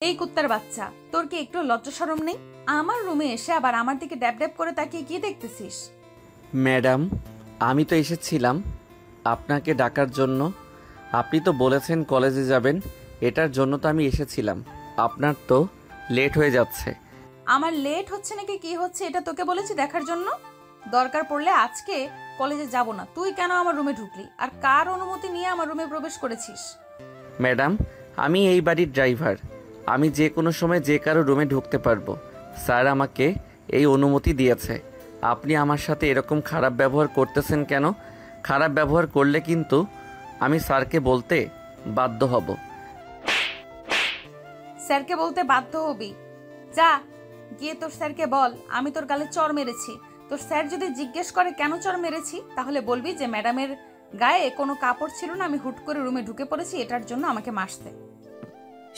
এই কুত্তার বাচ্চা, তোর কি একটু লজ্জা শরম নেই? আমার রুমে এসে আবার আমার দিকে ড্যাব ড্যাব করে তাকিয়ে কি দেখতেছিস? ম্যাডাম, আমি তো এসেছিলাম আপনাকে ডাকার জন্য। আপনি তো বলেছেন কলেজে যাবেন, এটার জন্য তো আমি এসেছিলাম। আপনার তো লেট হয়ে যাচ্ছে। আমার লেট হচ্ছে নাকি কি হচ্ছে এটা তোকে বলেছি দেখার জন্য? দরকার পড়লে আজকে কলেজে যাব না। তুই কেন আমার রুমে ঢুকলি আর কার অনুমতি নিয়ে আমার রুমে প্রবেশ করেছিস? ম্যাডাম, আমি এই বাড়ির ড্রাইভার। আমি যে কোনো সময় যে কারো রুমে ঢুকতে পারবো। স্যার আমাকে এই অনুমতি দিয়েছে। আপনি আমার সাথে এরকম খারাপ ব্যবহার করতেছেন কেন? খারাপ ব্যবহার করলে কিন্তু আমি স্যারকে বলতে বাধ্য হব। স্যারকে বলতে বাধ্য হবি? যা গিয়ে তোর স্যারকে বল আমি তোর গালে চড় মেরেছি। তোর স্যার যদি জিজ্ঞেস করে কেন চড় মেরেছি, তাহলে বলবি যে ম্যাডামের গায়ে কোনো কাপড় ছিল না, আমি হুট করে রুমে ঢুকে পড়েছি, এটার জন্য আমাকে মারতে।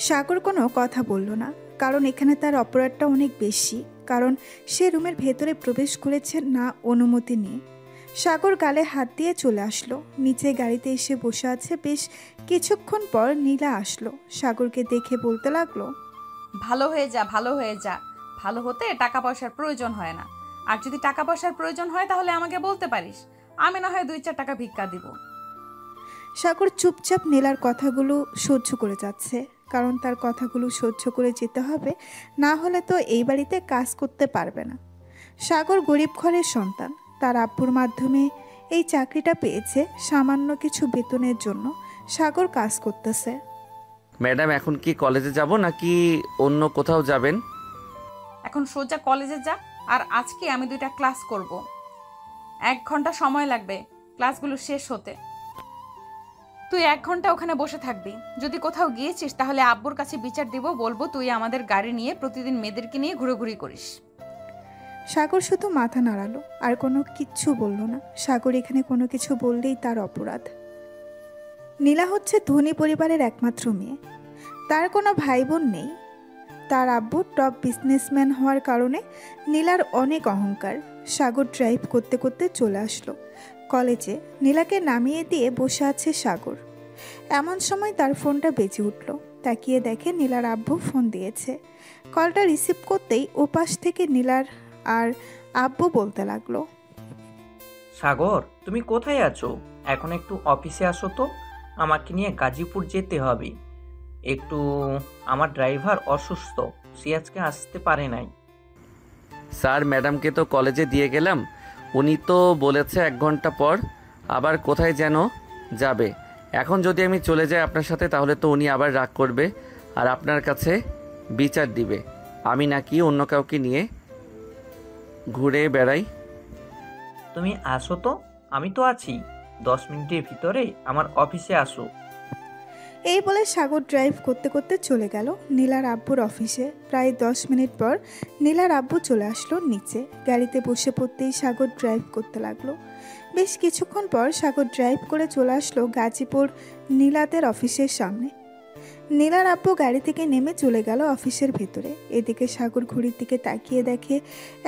সাগর কোনো কথা বলল না, কারণ এখানে তার অপরাধটা অনেক বেশি। কারণ সে রুমের ভেতরে প্রবেশ করেছে না অনুমতি নিয়ে। সাগর গালে হাত দিয়ে চলে আসলো, নিচে গাড়িতে এসে বসে আছে। বেশ কিছুক্ষণ পর নীলা আসলো, সাগরকে দেখে বলতে লাগলো, ভালো হয়ে যা, ভালো হয়ে যা। ভালো হতে টাকা পয়সার প্রয়োজন হয় না। আর যদি টাকা পয়সার প্রয়োজন হয় তাহলে আমাকে বলতে পারিস, আমি না হয় 2-4 টাকা ভিক্ষা দিব। সাগর চুপচাপ নীলার কথাগুলো সহ্য করে যাচ্ছে, কারণ তার কথাগুলো সহ্য করে যেতে হবে, না হলে তো এই বাড়িতে কাজ করতে পারবে না। সাগর গরিব ঘরের সন্তান, তার আব্বুর মাধ্যমে এই চাকরিটা পেয়েছে। সামান্য কিছু বেতনের জন্য সাগর কাজ করতেছে। ম্যাডাম, এখন কি কলেজে যাব নাকি অন্য কোথাও যাবেন? এখন সোজা কলেজে যা। আর আজকে আমি 2টা ক্লাস করব। 1 ঘন্টা সময় লাগবে ক্লাসগুলো শেষ হতে। তুই 1 ঘন্টা ওখানে বসে থাকবি। যদি কোথাও গিয়েছিস তাহলে আব্বুর কাছে বিচার দিব, বলবো তুই আমাদের গাড়ি নিয়ে প্রতিদিন মেয়েদেরকে নিয়ে ঘুরোঘুরি করিস। সাগর শুধু মাথা নাড়ালো, আর কোনো কিচ্ছু বলল না। সাগর এখানে কোনো কিছু বললেই তার অপরাধ। নীলা হচ্ছে ধনী পরিবারের একমাত্র মেয়ে, তার কোনো ভাই বোন নেই। তার আব্বু টপ বিজনেসম্যান হওয়ার কারণে নীলার অনেক অহংকার। সাগর ড্রাইভ করতে করতে চলে আসলো কলেজে। নীলাকে নামিয়ে দিয়ে বসে আছে সাগর। এমন সময় তার ফোনটা বেজে উঠল। তাকিয়ে দেখে নীলার আব্বু ফোন দিয়েছে। কলটা রিসিভ করতেই ওপাশ থেকে নীলার আর আব্বু বলতে লাগলো, সাগর, তুমি কোথায় আছো? এখন একটু অফিসে আসো তো, আমাকে নিয়ে গাজীপুর যেতে হবে একটু। আমার ড্রাইভার অসুস্থ, সে আজকে আসতে পারে নাই। স্যার, ম্যাডামকে তো কলেজে দিয়ে গেলাম। উনি তো বলেছে 1 ঘন্টা পর আবার কোথায় যেন যাবে। এখন যদি আমি চলে যাই আপনার সাথে, তাহলে তো উনি আবার রাগ করবে আর আপনার কাছে বিচার দিবে আমি নাকি অন্য কাউকে নিয়ে ঘুরে বেড়াই। তুমি আসো তো, আমি তো আছি। 10 মিনিটের ভিতরে আমার অফিসে আসো। এই বলে সাগর ড্রাইভ করতে করতে চলে গেল নীলার আব্বুর অফিসে। প্রায় 10 মিনিট পর নীলার আব্বু চলে আসলো নিচে। গাড়িতে বসে পড়তেই সাগর ড্রাইভ করতে লাগলো। বেশ কিছুক্ষণ পর সাগর ড্রাইভ করে চলে আসলো গাজীপুর নীলাদের অফিসের সামনে। নীলার আব্বু গাড়ি থেকে নেমে চলে গেল অফিসের ভেতরে। এদিকে সাগর ঘড়ির দিকে তাকিয়ে দেখে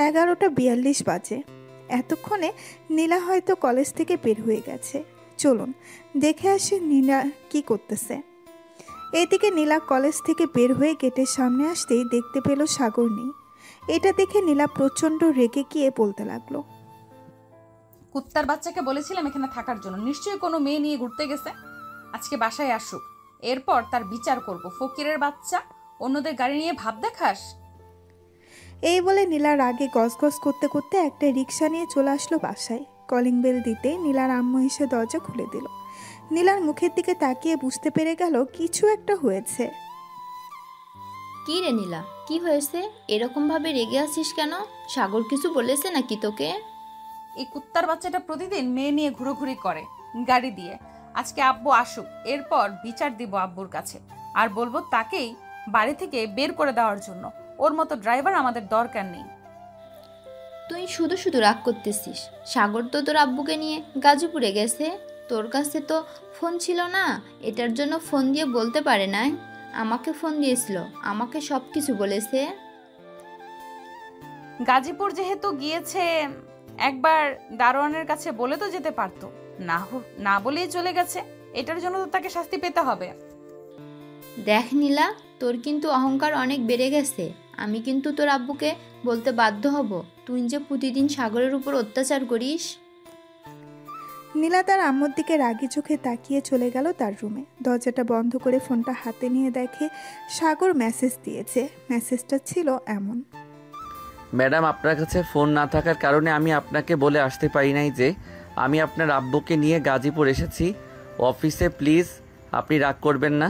11:42 বাজে। এতক্ষণে নীলা হয়তো কলেজ থেকে বের হয়ে গেছে। চলুন দেখে আসি নীলা কি করতেছে। এদিকে নীলা কলেজ থেকে বের হয়ে গেটের সামনে আসতেই দেখতে পেল সাগর নেই। এটা দেখে নীলা প্রচণ্ড রেগে গিয়ে বলতে লাগলো, কুত্তার বাচ্চাকে বলেছিলাম এখানে থাকার জন্য, নিশ্চয়ই কোনো মেয়ে নিয়ে ঘুরতে গেছে। আজকে বাসায় আসুক, এরপর তার বিচার করব। ফকিরের বাচ্চা, অন্যদের গাড়ি নিয়ে ভাব দেখাস। এই বলে নীলা রাগে গজগজ করতে করতে একটা রিক্সা নিয়ে চলে আসলো বাসায়। কলিং বেল দিতে নীলার আম্মু এসে দরজা খুলে দিল। নীলার মুখের দিকে তাকিয়ে বুঝতে পেরে গেল কিছু একটা হয়েছে। কি রে নীলা, কি হয়েছে? এরকম ভাবে রেগে আছিস কেন? সাগর কিছু বলেছে নাকি তোকে? এই কুত্তার বাচ্চাটা প্রতিদিন মেয়ে নিয়ে ঘুরোঘুরি করে গাড়ি দিয়ে। আজকে আব্বু আসুক, এরপর বিচার দিব আব্বুর কাছে। আর বলবো তাকেই বাড়ি থেকে বের করে দেওয়ার জন্য। ওর মতো ড্রাইভার আমাদের দরকার নেই। তুই শুধু শুধু রাগ করতেছিস। সাগর তো তোর আব্বুকে নিয়ে গাজীপুরে গেছে, তোর কাছে তো ফোন ছিল না, এটার জন্য ফোন দিয়ে বলতে পারে নাই? আমাকে ফোন দিয়েছিল, আমাকে সব কিছু বলেছে। গাজীপুর যেহেতু গিয়েছে, একবার দারোয়ানের কাছে বলে তো যেতে পারতো। না বলেই চলে গেছে, এটার জন্য তো তাকে শাস্তি পেতে হবে। দেখ নীলা, তোর কিন্তু অহংকার অনেক বেড়ে গেছে। আমি কিন্তু তোর আব্বুকে বলতে বাধ্য হব তুই যে প্রতিদিন সাগরের উপর অত্যাচার করিস। নীলা তার আম্মুর দিকে রাগি চোখে তাকিয়ে চলে গেল তার রুমে। দরজাটা বন্ধ করে ফোনটা হাতে নিয়ে দেখে সাগর মেসেজ দিয়েছে। মেসেজটা ছিল এমন: ম্যাডাম, আপনার কাছে ফোন না থাকার কারণে আমি আপনাকে বলে আসতে পারি নাই যে আমি আপনার আব্বুকে নিয়ে গাজীপুর এসেছি অফিসে। প্লিজ আপনি রাগ করবেন না।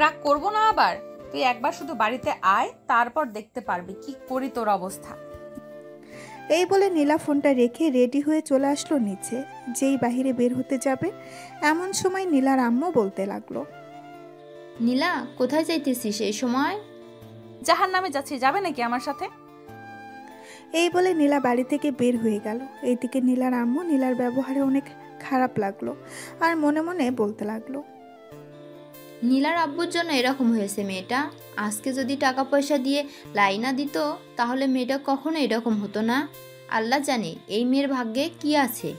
রাগ করবো না আবার? তুই একবার শুধু বাড়িতে আয়, তারপর দেখতে পারবি কি করি তোর অবস্থা। এই বলে নীলা ফোনটা রেখে রেডি হয়ে চলে আসলো নিচে। যেই বাহিরে বের হতে যাবে এমন সময় নীলার আম্মু বলতে লাগলো: নীলা, কোথায় যাইতেছিস এই সময়? জাহান্নামে যাচ্ছি, যাবে নাকি আমার সাথে? এই বলে নীলা বাড়ি থেকে বের হয়ে গেল। এইদিকে নীলার আম্মু নীলার ব্যবহারে অনেক খারাপ লাগলো আর মনে মনে বলতে লাগলো: নীলার আব্বুর জন্য এরকম হয়েছে মেয়েটা। আজকে যদি টাকা পয়সা দিয়ে লাইনা দিত তাহলে মেয়েটা কখনো এরকম হতো না। আল্লাহ জানে এই মেয়ের ভাগ্যে কি আছে।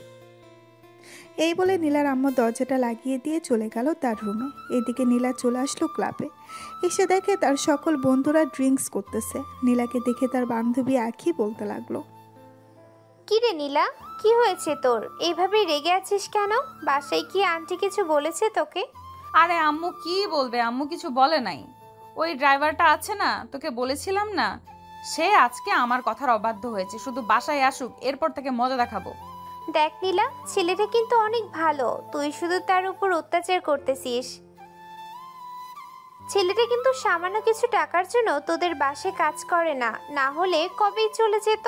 এই বলে নীলার আম্মু দরজাটা লাগিয়ে দিয়ে চলে গেল তার রুমে। এদিকে নীলা চলে আসলো ক্লাবে। এসে দেখে তার সকল বন্ধুরা ড্রিঙ্কস করতেছে। নীলাকে দেখে তার বান্ধবী আখি বলতে লাগলো: কি রে নীলা, কি হয়েছে তোর? এইভাবে রেগে আছিস কেন? বাসায় কি আন্টি কিছু বলেছে তোকে? আরে আম্মু কি বলবে, আম্মু কিছু বলে নাই। ওই ড্রাইভারটা আছে না, তোকে বলেছিলাম না, সে আজকে আমার কথার অবাধ্য হয়েছে। শুধু বাসায় আসুক, এরপর থেকে মজা দেখাবো। দেখ নীলা, ছেলেটা কিন্তু অনেক ভালো, তুই শুধু তার উপর অত্যাচার করতেছিস। ছেলেটা কিন্তু সামান্য কিছু টাকার জন্য তোদের বাসে কাজ করে না, না হলে কবেই চলে যেত।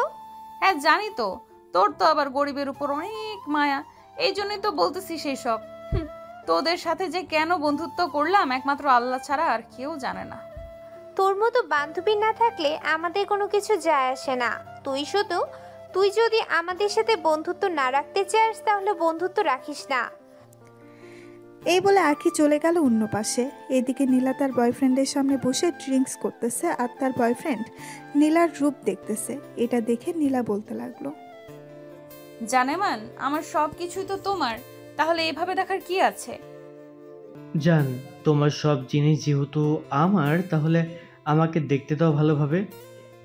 হ্যাঁ জানি তো, তোর তো আবার গরিবের উপর অনেক মায়া, এই জন্যই তো বলতেছি সেই সব। তোদের সাথে যে কেন বন্ধুত্ব করলাম একমাত্র আল্লাহ ছাড়া আর কেউ জানে না। তোর মতো বান্ধবী না থাকলে আমাদের কোনো কিছু যায় আসে না। তুই যদি আমাদের সাথে বন্ধুত্ব না রাখতে চাস তাহলে বন্ধুত্ব রাখিস না। এই বলে আখি চলে গেল অন্য পাশে। এদিকে নীলা তার বয়ফ্রেন্ডের সামনে বসে ড্রিঙ্কস করতেছে আর তার বয়ফ্রেন্ড নীলার রূপ দেখতেছে। এটা দেখে নীলা বলতে লাগলো: জানেমান, আমার সব কিছুই তো তোমার, তাহলে এভাবে দেখার কি আছে? জান, তোমার সব জিনিস যেহেতু আমার, তাহলে আমাকে দেখতে দাও ভালোভাবে।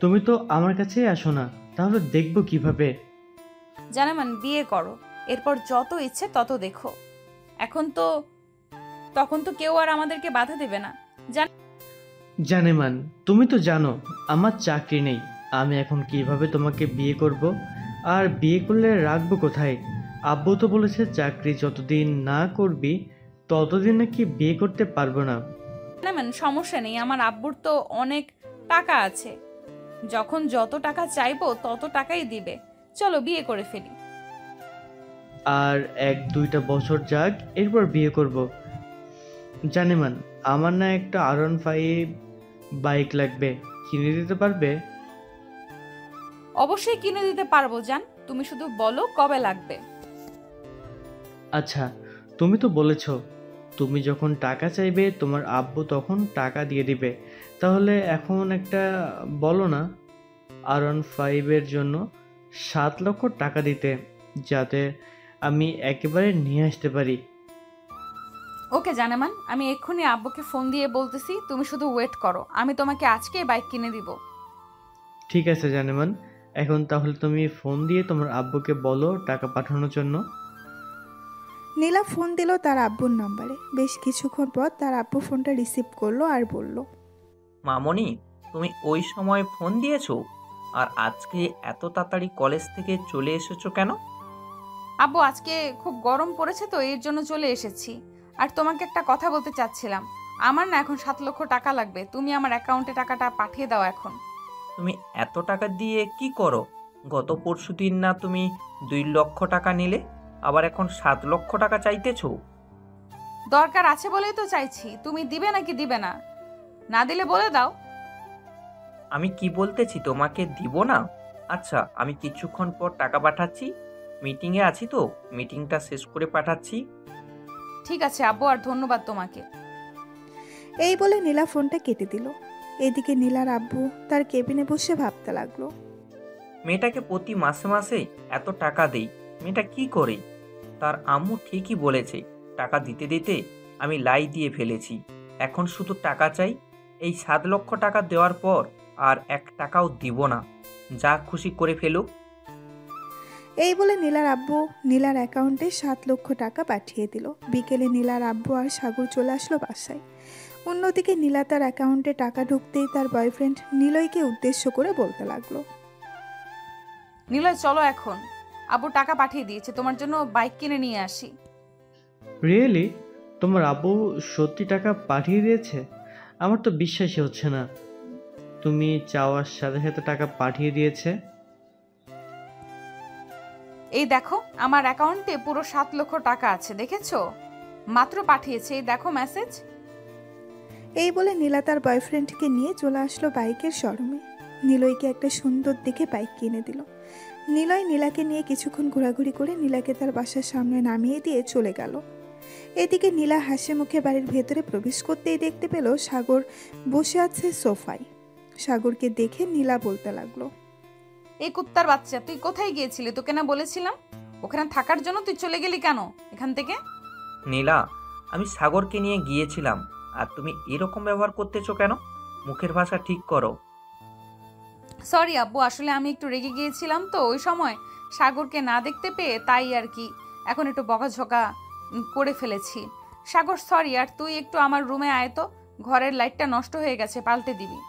তুমি তো আমার কাছেই আসো না, তাহলে দেখবো কিভাবে? জানেমান, বিয়ে করো, এরপর যত ইচ্ছে তত দেখো। তখন তো কেউ আর আমাদেরকে বাধা দেবে না। জানেমান, তুমি তো জানো আমার চাকরি নেই। আমি এখন কিভাবে তোমাকে বিয়ে করব? আর বিয়ে করলে রাখবো কোথায়? আব্বু তো বলেছে চাকরি যতদিন না করবি ততদিন নাকি বিয়ে করতে পারবো না। জানেমান, সমস্যা নেই, আমার আব্বুর তো অনেক টাকা আছে, যখন যত টাকা চাইবো তত টাকাই দিবে। চলো বিয়ে করে ফেলি। আর 1-2টা বছর যাক, এরপর বিয়ে করব। জানেমান, আমার না একটা R15 বাইক লাগবে, কিনে দিতে পারবে? অবশ্যই কিনে দিতে পারবো জান, তুমি শুধু বলো কবে লাগবে। আচ্ছা, তুমি তো বলেছো তুমি যখন টাকা চাইবে তোমার আব্বু তখন টাকা দিয়ে দিবে, তাহলে এখন একটা বলো না R15 জন্য 7 লক্ষ টাকা দিতে, যাতে আমি একেবারে নিয়ে আসতে পারি। ওকে জানেমান, আমি এক্ষুনি আব্বুকে ফোন দিয়ে বলতেছি, তুমি শুধু ওয়েট করো, আমি তোমাকে আজকে বাইক কিনে দিব। ঠিক আছে জানেমান, এখন তাহলে তুমি ফোন দিয়ে তোমার আব্বুকে বলো টাকা পাঠানোর জন্য। নীলা ফোন দিল তার আব্বুর নম্বরে। বেশ কিছুক্ষণ পর তার আব্বু ফোনটা রিসিভ করলো আর বলল: মামনি, তুমি ওই সময় ফোন দিয়েছো? আর আজকে এত তাড়াতাড়ি কলেজ থেকে চলে এসেছো কেন? আব্বু, আজকে খুব গরম পড়েছে তো এর জন্য চলে এসেছি। আর তোমাকে একটা কথা বলতে চাচ্ছিলাম, আমার না এখন 7 লক্ষ টাকা লাগবে, তুমি আমার অ্যাকাউন্টে টাকাটা পাঠিয়ে দাও এখন। তুমি এত টাকা দিয়ে কি করো? গত পরশুদিন না তুমি 2 লক্ষ টাকা নিলে, আবার এখন 7 লক্ষ টাকা চাইতেছো? দরকার আছে বলেই তো চাইছি, তুমি দিবে নাকি দিবে না? না দিলে বলে দাও। আমি কি বলতেছি তোমাকে দিব না? আচ্ছা, আমি কিছুক্ষণ পর টাকা পাঠাচ্ছি, মিটিংয়ে আছি তো, মিটিংটা শেষ করে পাঠাচ্ছি। ঠিক আছে আব্বু, আর ধন্যবাদ তোমাকে। এই বলে নীলা ফোনটা কেটে দিল। এদিকে নীলার আব্বু তার কেবিনে বসে ভাবতে লাগলো: মেয়েটাকে প্রতি মাসে মাসে এত টাকা দেই, মেয়েটা কি করে? তার আম্মু ঠিকই বলেছে, টাকা দিতে দিতে আমি লাই দিয়ে ফেলেছি। এখন শুধু টাকা চাই। এই 7 লক্ষ টাকা দেওয়ার পর আর 1 টাকাও দিব না। যা খুশি করে ফেলুক। এই বলে নীলার আব্বু নীলার অ্যাকাউন্টে 7 লক্ষ টাকা পাঠিয়ে দিল। বিকেলে নীলার আব্বু আর সাগর চলে আসলো বাসায়। অন্যদিকে নীলা তার অ্যাকাউন্টে টাকা ঢুকতেই তার বয়ফ্রেন্ড নিলয়কে উদ্দেশ্য করে বলতে লাগলো, নিলয় চলো এখন, আব্বু টাকা পাঠিয়ে দিয়েছে, তোমার জন্য বাইক কিনে নিয়ে আসি। রিয়েলি? তোমার আব্বু সত্যি টাকা পাঠিয়ে দিয়েছে? আমার তো বিশ্বাসই হচ্ছে না। তুমি চাওয়ার সাথে সাথে টাকা পাঠিয়ে দিয়েছে? এই দেখো আমার অ্যাকাউন্টে পুরো 7 লক্ষ টাকা আছে, দেখেছো? মাত্র পাঠিয়েছে, এই দেখো মেসেজ। এই বলে নীলা তার বয়ফ্রেন্ডকে নিয়ে চলে আসলো বাইকের শোরুমে। নিলয়কে একটা সুন্দর দেখে বাইক কিনে দিল। নিলয় নীলাকে নিয়ে কিছুক্ষণ ঘোরাঘুরি করে নীলাকে তার বাসার সামনে নামিয়ে দিয়ে চলে গেল। এদিকে নীলা হাসি মুখে বাড়ির ভেতরে প্রবেশ করতেই দেখতে পেল সাগর বসে আছে সোফায়। সাগরকে দেখে নীলা বলতে লাগলো, এই কুত্তার বাচ্চা, তুই কোথায় গিয়েছিলি? তোকে না বলেছিলাম ওখানে থাকার জন্য, তুই চলে গেলি কেন এখান থেকে? নীলা, আমি সাগরকে নিয়ে গিয়েছিলাম, আর তুমি এরকম ব্যবহার করতেছো কেন? মুখের ভাষা ঠিক করো। সরি আব্বু, আসলে আমি একটু রেগে গিয়েছিলাম তো ওই সময়, সাগরকে না দেখতে পেয়ে, তাই আর কি এখন একটু বকাঝকা করে ফেলেছি। সাগর সরি, আর তুই একটু আমার রুমে আয় তো, ঘরের লাইটটা নষ্ট হয়ে গেছে, পাল্টে দিবি।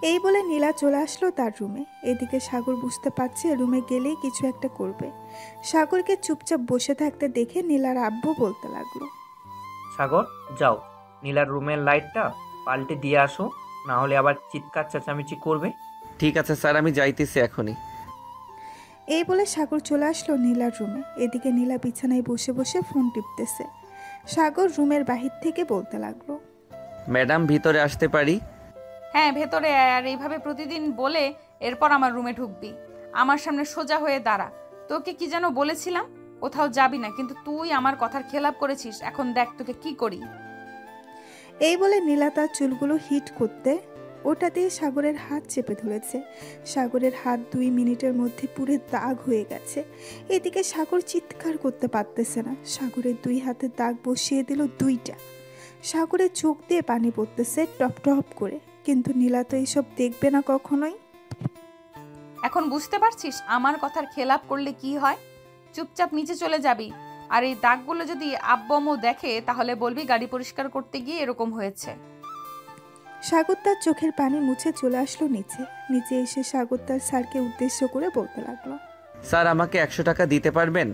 এই বলে নীলা চলে আসলো তার রুমে। এদিকে সাগর বুঝতে পারছে রুমে গেলেই কিছু একটা করবে। সাগরকে চুপচাপ বসে থাকতে দেখে নীলার আব্বু বলতে লাগলো, সাগর যাও, নীলার রুমের লাইটটা পাল্টে দিয়ে আসো, না হলে আবার চিৎকার চেঁচামেচি করবে। ঠিক আছে স্যার, আমি যাইতেছি এখনই। এই বলে সাগর চলে আসলো নীলার রুমে। এদিকে নীলা বিছানায় বসে বসে ফোন টিপতেছে। সাগর রুমের বাহির থেকে বলতে লাগলো, ম্যাডাম ভিতরে আসতে পারি? হ্যাঁ ভেতরে আয়, আর এইভাবে প্রতিদিন বলে এরপর আমার রুমে ঢুকবি। আমার সামনে সোজা হয়ে দাঁড়া। তোকে কি যেন বলেছিলাম, কোথাও যাবি না, কিন্তু তুই আমার কথার খেলাপ করেছিস। এখন দেখ তোকে কি করি। এই বলে নীলা তার চুলগুলো হিট করতে ওটা দিয়ে সাগরের হাত চেপে ধরেছে। সাগরের হাত 2 মিনিটের মধ্যে পুরো দাগ হয়ে গেছে। এদিকে সাগর চিৎকার করতে পারতেছে না। সাগরের 2 হাতে দাগ বসিয়ে দিল 2টা। সাগরের চোখ দিয়ে পানি পড়তেছে টপ টপ করে, কিন্তু নীলা তো এইসব দেখবে না কখনোই। এখন বুঝতে পারছিস আমার কথার খেলাপ করলে কি হয়? চুপচাপ নিচে চলে যাবি। আর এই দাগগুলো যদি আব্বু আম্মু দেখে তাহলে বলবি গাড়ি পরিষ্কার করতে গিয়ে এরকম হয়েছে। সাগর তার চোখের পানি মুছে চলে আসলো নিচে। নিচে এসে সাগর তার স্যারকে উদ্দেশ্য করে বলতে লাগলো, স্যার আমাকে 100 টাকা দিতে পারবেন?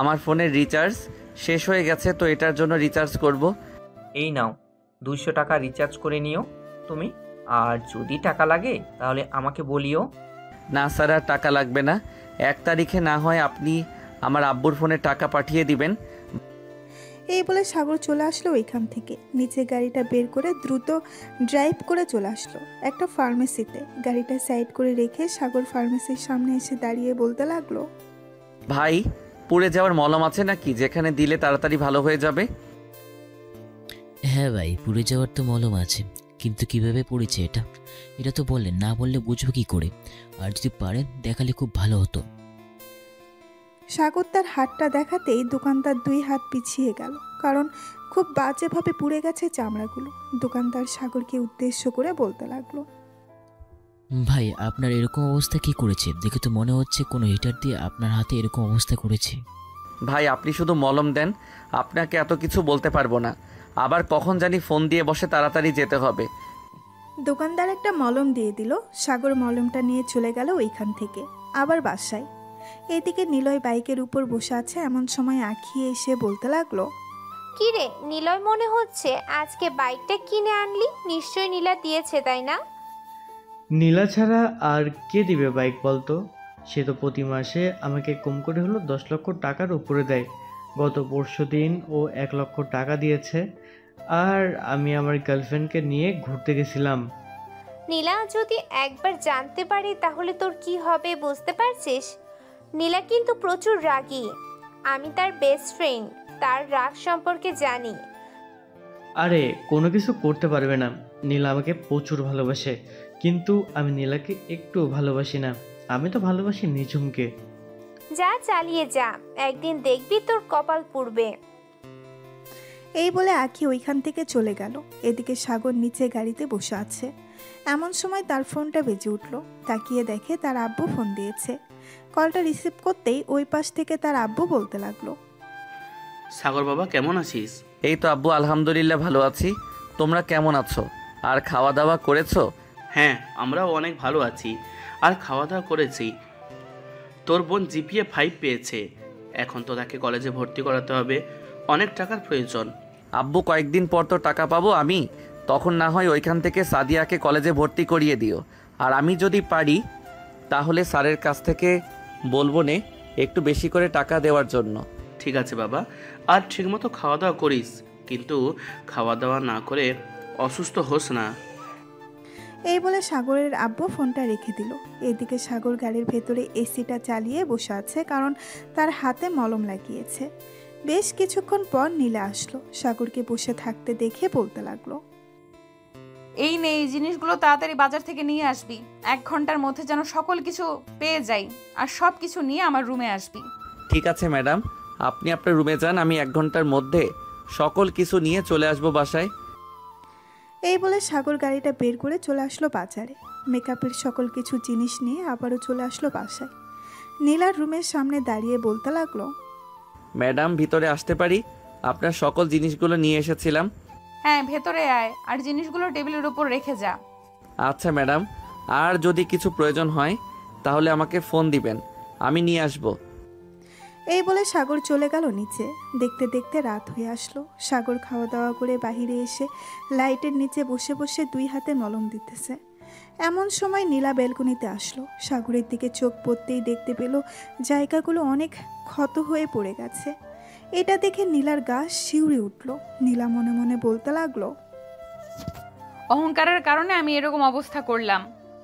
আমার ফোনের রিচার্জ শেষ হয়ে গেছে, তো এটার জন্য রিচার্জ করব। এই নাও, 200 টাকা রিচার্জ করে নিও তুমি। আর যদি টাকা লাগে তাহলে আমাকে বলিও। না স্যার, আর টাকা লাগবে না। 1 তারিখে না হয় আপনি আমার আব্বুর ফোনে টাকা পাঠিয়ে দিবেন। এই বলে সাগর চলে আসলো ওইখান থেকে। নিচে গাড়িটা বের করে দ্রুত ড্রাইভ করে চলে আসলো একটা ফার্মেসিতে। গাড়িটা সাইড করে রেখে সাগর ফার্মেসির সামনে এসে দাঁড়িয়ে বলতে লাগলো, ভাই, পুড়ে যাওয়ার মলম আছে নাকি, যেখানে দিলে তাড়াতাড়ি ভালো হয়ে যাবে? হ্যাঁ ভাই, পুড়ে যাওয়ার তো মলম আছে, কিন্তু কিভাবে পড়েছে এটা এটা তো বললেন না, বললে বুঝবো কি করে? আর যদি পারেন দেখালে খুব ভালো হতো। সাগর তার হাতটা দেখাতেই দোকানদার 2 হাত পিছিয়ে গেল, কারণ খুব বাজেভাবে পুড়ে গেছে চামড়াগুলো। দোকানদার সাগরকে উদ্দেশ্য করে বলতে লাগলো, ভাই আপনার এরকম অবস্থা কি করেছে? দেখে তো মনে হচ্ছে কোনো হিটার দিয়ে আপনার হাতে এরকম অবস্থা করেছে। ভাই আপনি শুধু মলম দেন, আপনাকে এত কিছু বলতে পারবো না। আবার কখন জানি ফোন দিয়ে বসে তাড়াতাড়ি যেতে হবে। দোকানদার একটা মলম দিয়ে দিল। সাগর মলমটা নিয়ে চলে গেল ওইখান থেকে আবার বাসায়। এদিকে নিলয় বাইকের উপর বসে আছে। এমন সময় আঁখিয়ে এসে বলতে লাগলো, কি রে নিলয়, মনে হচ্ছে আজকে বাইকটা কিনে আনলি? নিশ্চয়ই নীলা দিয়েছে, তাই না? নীলা ছাড়া আর কে দিবে বাইক বলতো? সে তো প্রতি মাসে আমাকে কম করে হলো 10 লক্ষ টাকার উপরে দেয়। গত পরশুদিন ও 1 লক্ষ টাকা দিয়েছে। আর আমি আমার গার্লফ্রেন্ডকে নিয়ে ঘুরতে গেছিলাম। নীলা যদি একবার জানতে পারে তাহলে তোর কি হবে বুঝতে পারছিস? নীলা কিন্তু প্রচুর রাগী। আমি তার বেস্ট ফ্রেন্ড, তার রাগ সম্পর্কে জানি। আরে কোনো কিছু করতে পারবে না। নীলা আমাকে প্রচুর ভালোবাসে, কিন্তু আমি নীলাকে একটু ভালোবাসি না। আমি তো ভালোবাসি নিঝুমকে। যা চালিয়ে যা, একদিন দেখবি তোর কপাল পুড়বে। এই বলে আঁখি ওইখান থেকে চলে গেল। এদিকে সাগর নিচে গাড়িতে বসে আছে। এমন সময় তার ফোনটা বেজে উঠল। তাকিয়ে দেখে তার আব্বু ফোন দিয়েছে। কলটা রিসিভ করতেই ওই পাশ থেকে তার আব্বু বলতে লাগলো, সাগর বাবা কেমন আছিস? এই তো আব্বু, আলহামদুলিল্লাহ ভালো আছি। তোমরা কেমন আছো? আর খাওয়া দাওয়া করেছো? হ্যাঁ, আমরাও অনেক ভালো আছি আর খাওয়া দাওয়া করেছি। তোর বোন জিপিএ 5 পেয়েছে। এখন তো তাকে কলেজে ভর্তি করাতে হবে, অনেক টাকার প্রয়োজন। আব্বু, কয়েকদিন পর তো টাকা পাবো আমি, তখন না হয় ওইখান থেকে সাদিয়াকে কলেজে ভর্তি করিয়ে দিও। আর আমি যদি পারি তাহলে স্যারের কাছ থেকে বলবো নে একটু বেশি করে টাকা দেওয়ার জন্য। ঠিক আছে বাবা, আর ঠিকমতো খাওয়া দাওয়া করিস, কিন্তু খাওয়া দাওয়া না করে অসুস্থ হোস না। এই বলে সাগরের আব্বু ফোনটা রেখে দিল। এদিকে সাগর গাড়ির ভেতরে এসিটা চালিয়ে বসে আছে, কারণ তার হাতে মলম লাগিয়েছে। বেশ কিছুক্ষণ পর নীলা আসলো। সাগরকে বসে থাকতে দেখে বলতে লাগলো, এই নে, এই জিনিসগুলো তাড়াতাড়ি বাজার থেকে নিয়ে আসবি। 1 ঘন্টার মধ্যে যেন সকল কিছু পেয়ে যাই, আর সব কিছু নিয়ে আমার রুমে আসবি। ঠিক আছে ম্যাডাম, আপনি আপনার রুমে যান, আমি 1 ঘন্টার মধ্যে সকল কিছু নিয়ে চলে আসবো বাসায়। এই বলে সাগর গাড়িটা বের করে চলে আসলো বাজারে। মেকআপের সকল কিছু জিনিস নিয়ে আবারও চলে আসলো বাসায়। নীলার রুমের সামনে দাঁড়িয়ে বলতে লাগলো, ম্যাডাম ভিতরে আসতে পারি? আপনার সকল জিনিসগুলো নিয়ে এসেছিলাম। হ্যাঁ, ভেতরে আয়, আর জিনিসগুলো টেবিলের উপর রেখে যা। আচ্ছা ম্যাডাম, আর যদি কিছু প্রয়োজন হয় তাহলে আমাকে ফোন দিবেন, আমি নিয়ে আসবো। এই বলে সাগর চলে গেল নিচে। দেখতে দেখতে রাত হয়ে আসলো। সাগর খাওয়া দাওয়া করে বাহিরে এসে লাইটের নিচে বসে বসে 2 হাতে মলম দিতেছে। এমন সময় নীলা ব্যালকনিতে আসলো। সাগরের দিকে চোখ পড়তেই দেখতে পেল জায়গাগুলো অনেক ক্ষত হয়ে পড়ে গেছে। এটা দেখে নীলার গা শিউরে উঠল। নীলা মনে মনে বলতে লাগলো, অহংকারের কারণে আমি এরকম অবস্থা করলাম।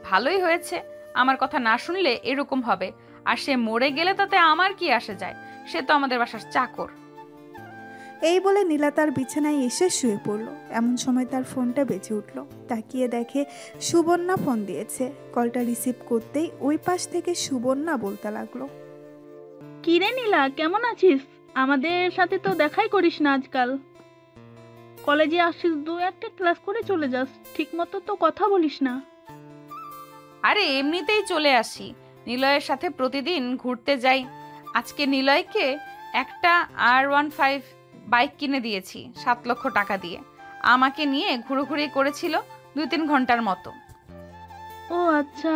ভালোই হয়েছে, আমার কথা না শুনলে এরকম হবে। আর সে মরে গেলে তাতে আমার কি আসে যায়? সে তো আমাদের বাসার চাকর। এই বলে নীলা তার বিছানায় এসে শুয়ে পড়ল। এমন সময় তার ফোনটা বেজে উঠল। তাকিয়ে দেখে সুবর্ণা ফোন দিয়েছে। কলটা রিসিভ করতেই ওই পাশ থেকে সুবর্ণা বলতে লাগলো, কিরে নীলা, কেমন আছিস? আমাদের সাথে তো দেখাই করিস না আজকাল। কলেজে আসিস 2-1টা ক্লাস করে চলে যাস, ঠিক মতো তো কথা বলিস না। আরে এমনিতেই চলে আসি, নিলয়ের সাথে প্রতিদিন ঘুরতে যাই। আজকে নিলয়কে একটা R15 বাইক কিনে দিয়েছি 7 লক্ষ টাকা দিয়ে। আমাকে নিয়ে ঘুরোঘুরি করেছিল 2-3 ঘন্টার মতো। ও আচ্ছা,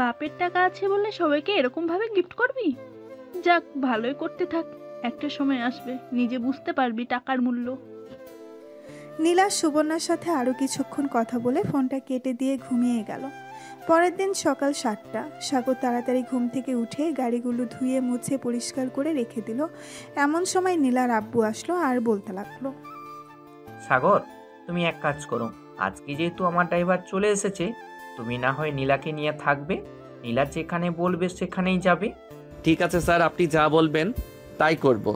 বাপের টাকা আছে বলে সবাইকে এরকম ভাবে গিফট করবি? যাক, ভালোই করতে থাক, একটা সময় আসবে নিজে বুঝতে পারবি টাকার মূল্য। নীলা সুবর্ণার সাথে আরও কিছুক্ষণ কথা বলে ফোনটা কেটে দিয়ে ঘুমিয়ে গেল। পরের দিন সকাল 7টা। সাগর তাড়াতাড়ি ঘুম থেকে উঠে গাড়িগুলো ধুয়ে মুছে পরিষ্কার করে রেখে দিল। এমন সময় নীলার আব্বু আসলো আর বলতে লাগলো, সাগর, তুমি এক কাজ করো, আজকে যেহেতু আমার ড্রাইভার চলে এসেছে, তুমি না হয় নীলাকে নিয়ে থাকবে। নীলা যেখানে বলবে সেখানেই যাবে। ঠিক আছে স্যার, আপনি যা বলবেন তাই করব।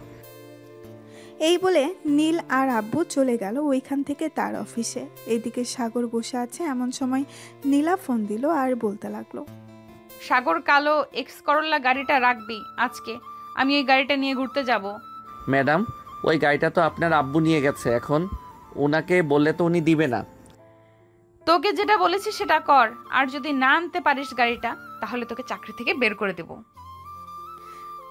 এই বলে নীল আর আব্বু চলে গেল ওইখান থেকে তার অফিসে। এদিকে সাগর বসে আছে। এমন সময় নীলা ফোন দিল আর বলতে লাগলো, সাগর, কালো এক্স করোলা গাড়িটা রাখবি আজকে, আমি ওই গাড়িটা নিয়ে ঘুরতে যাব। ম্যাডাম, ওই গাড়িটা তো আপনার আব্বু নিয়ে গেছে, এখন ওনাকে বললে তো উনি দিবে না। তোকে যেটা বলেছি সেটা কর, আর যদি না আনতে পারিস গাড়িটা তাহলে তোকে চাকরি থেকে বের করে দেব।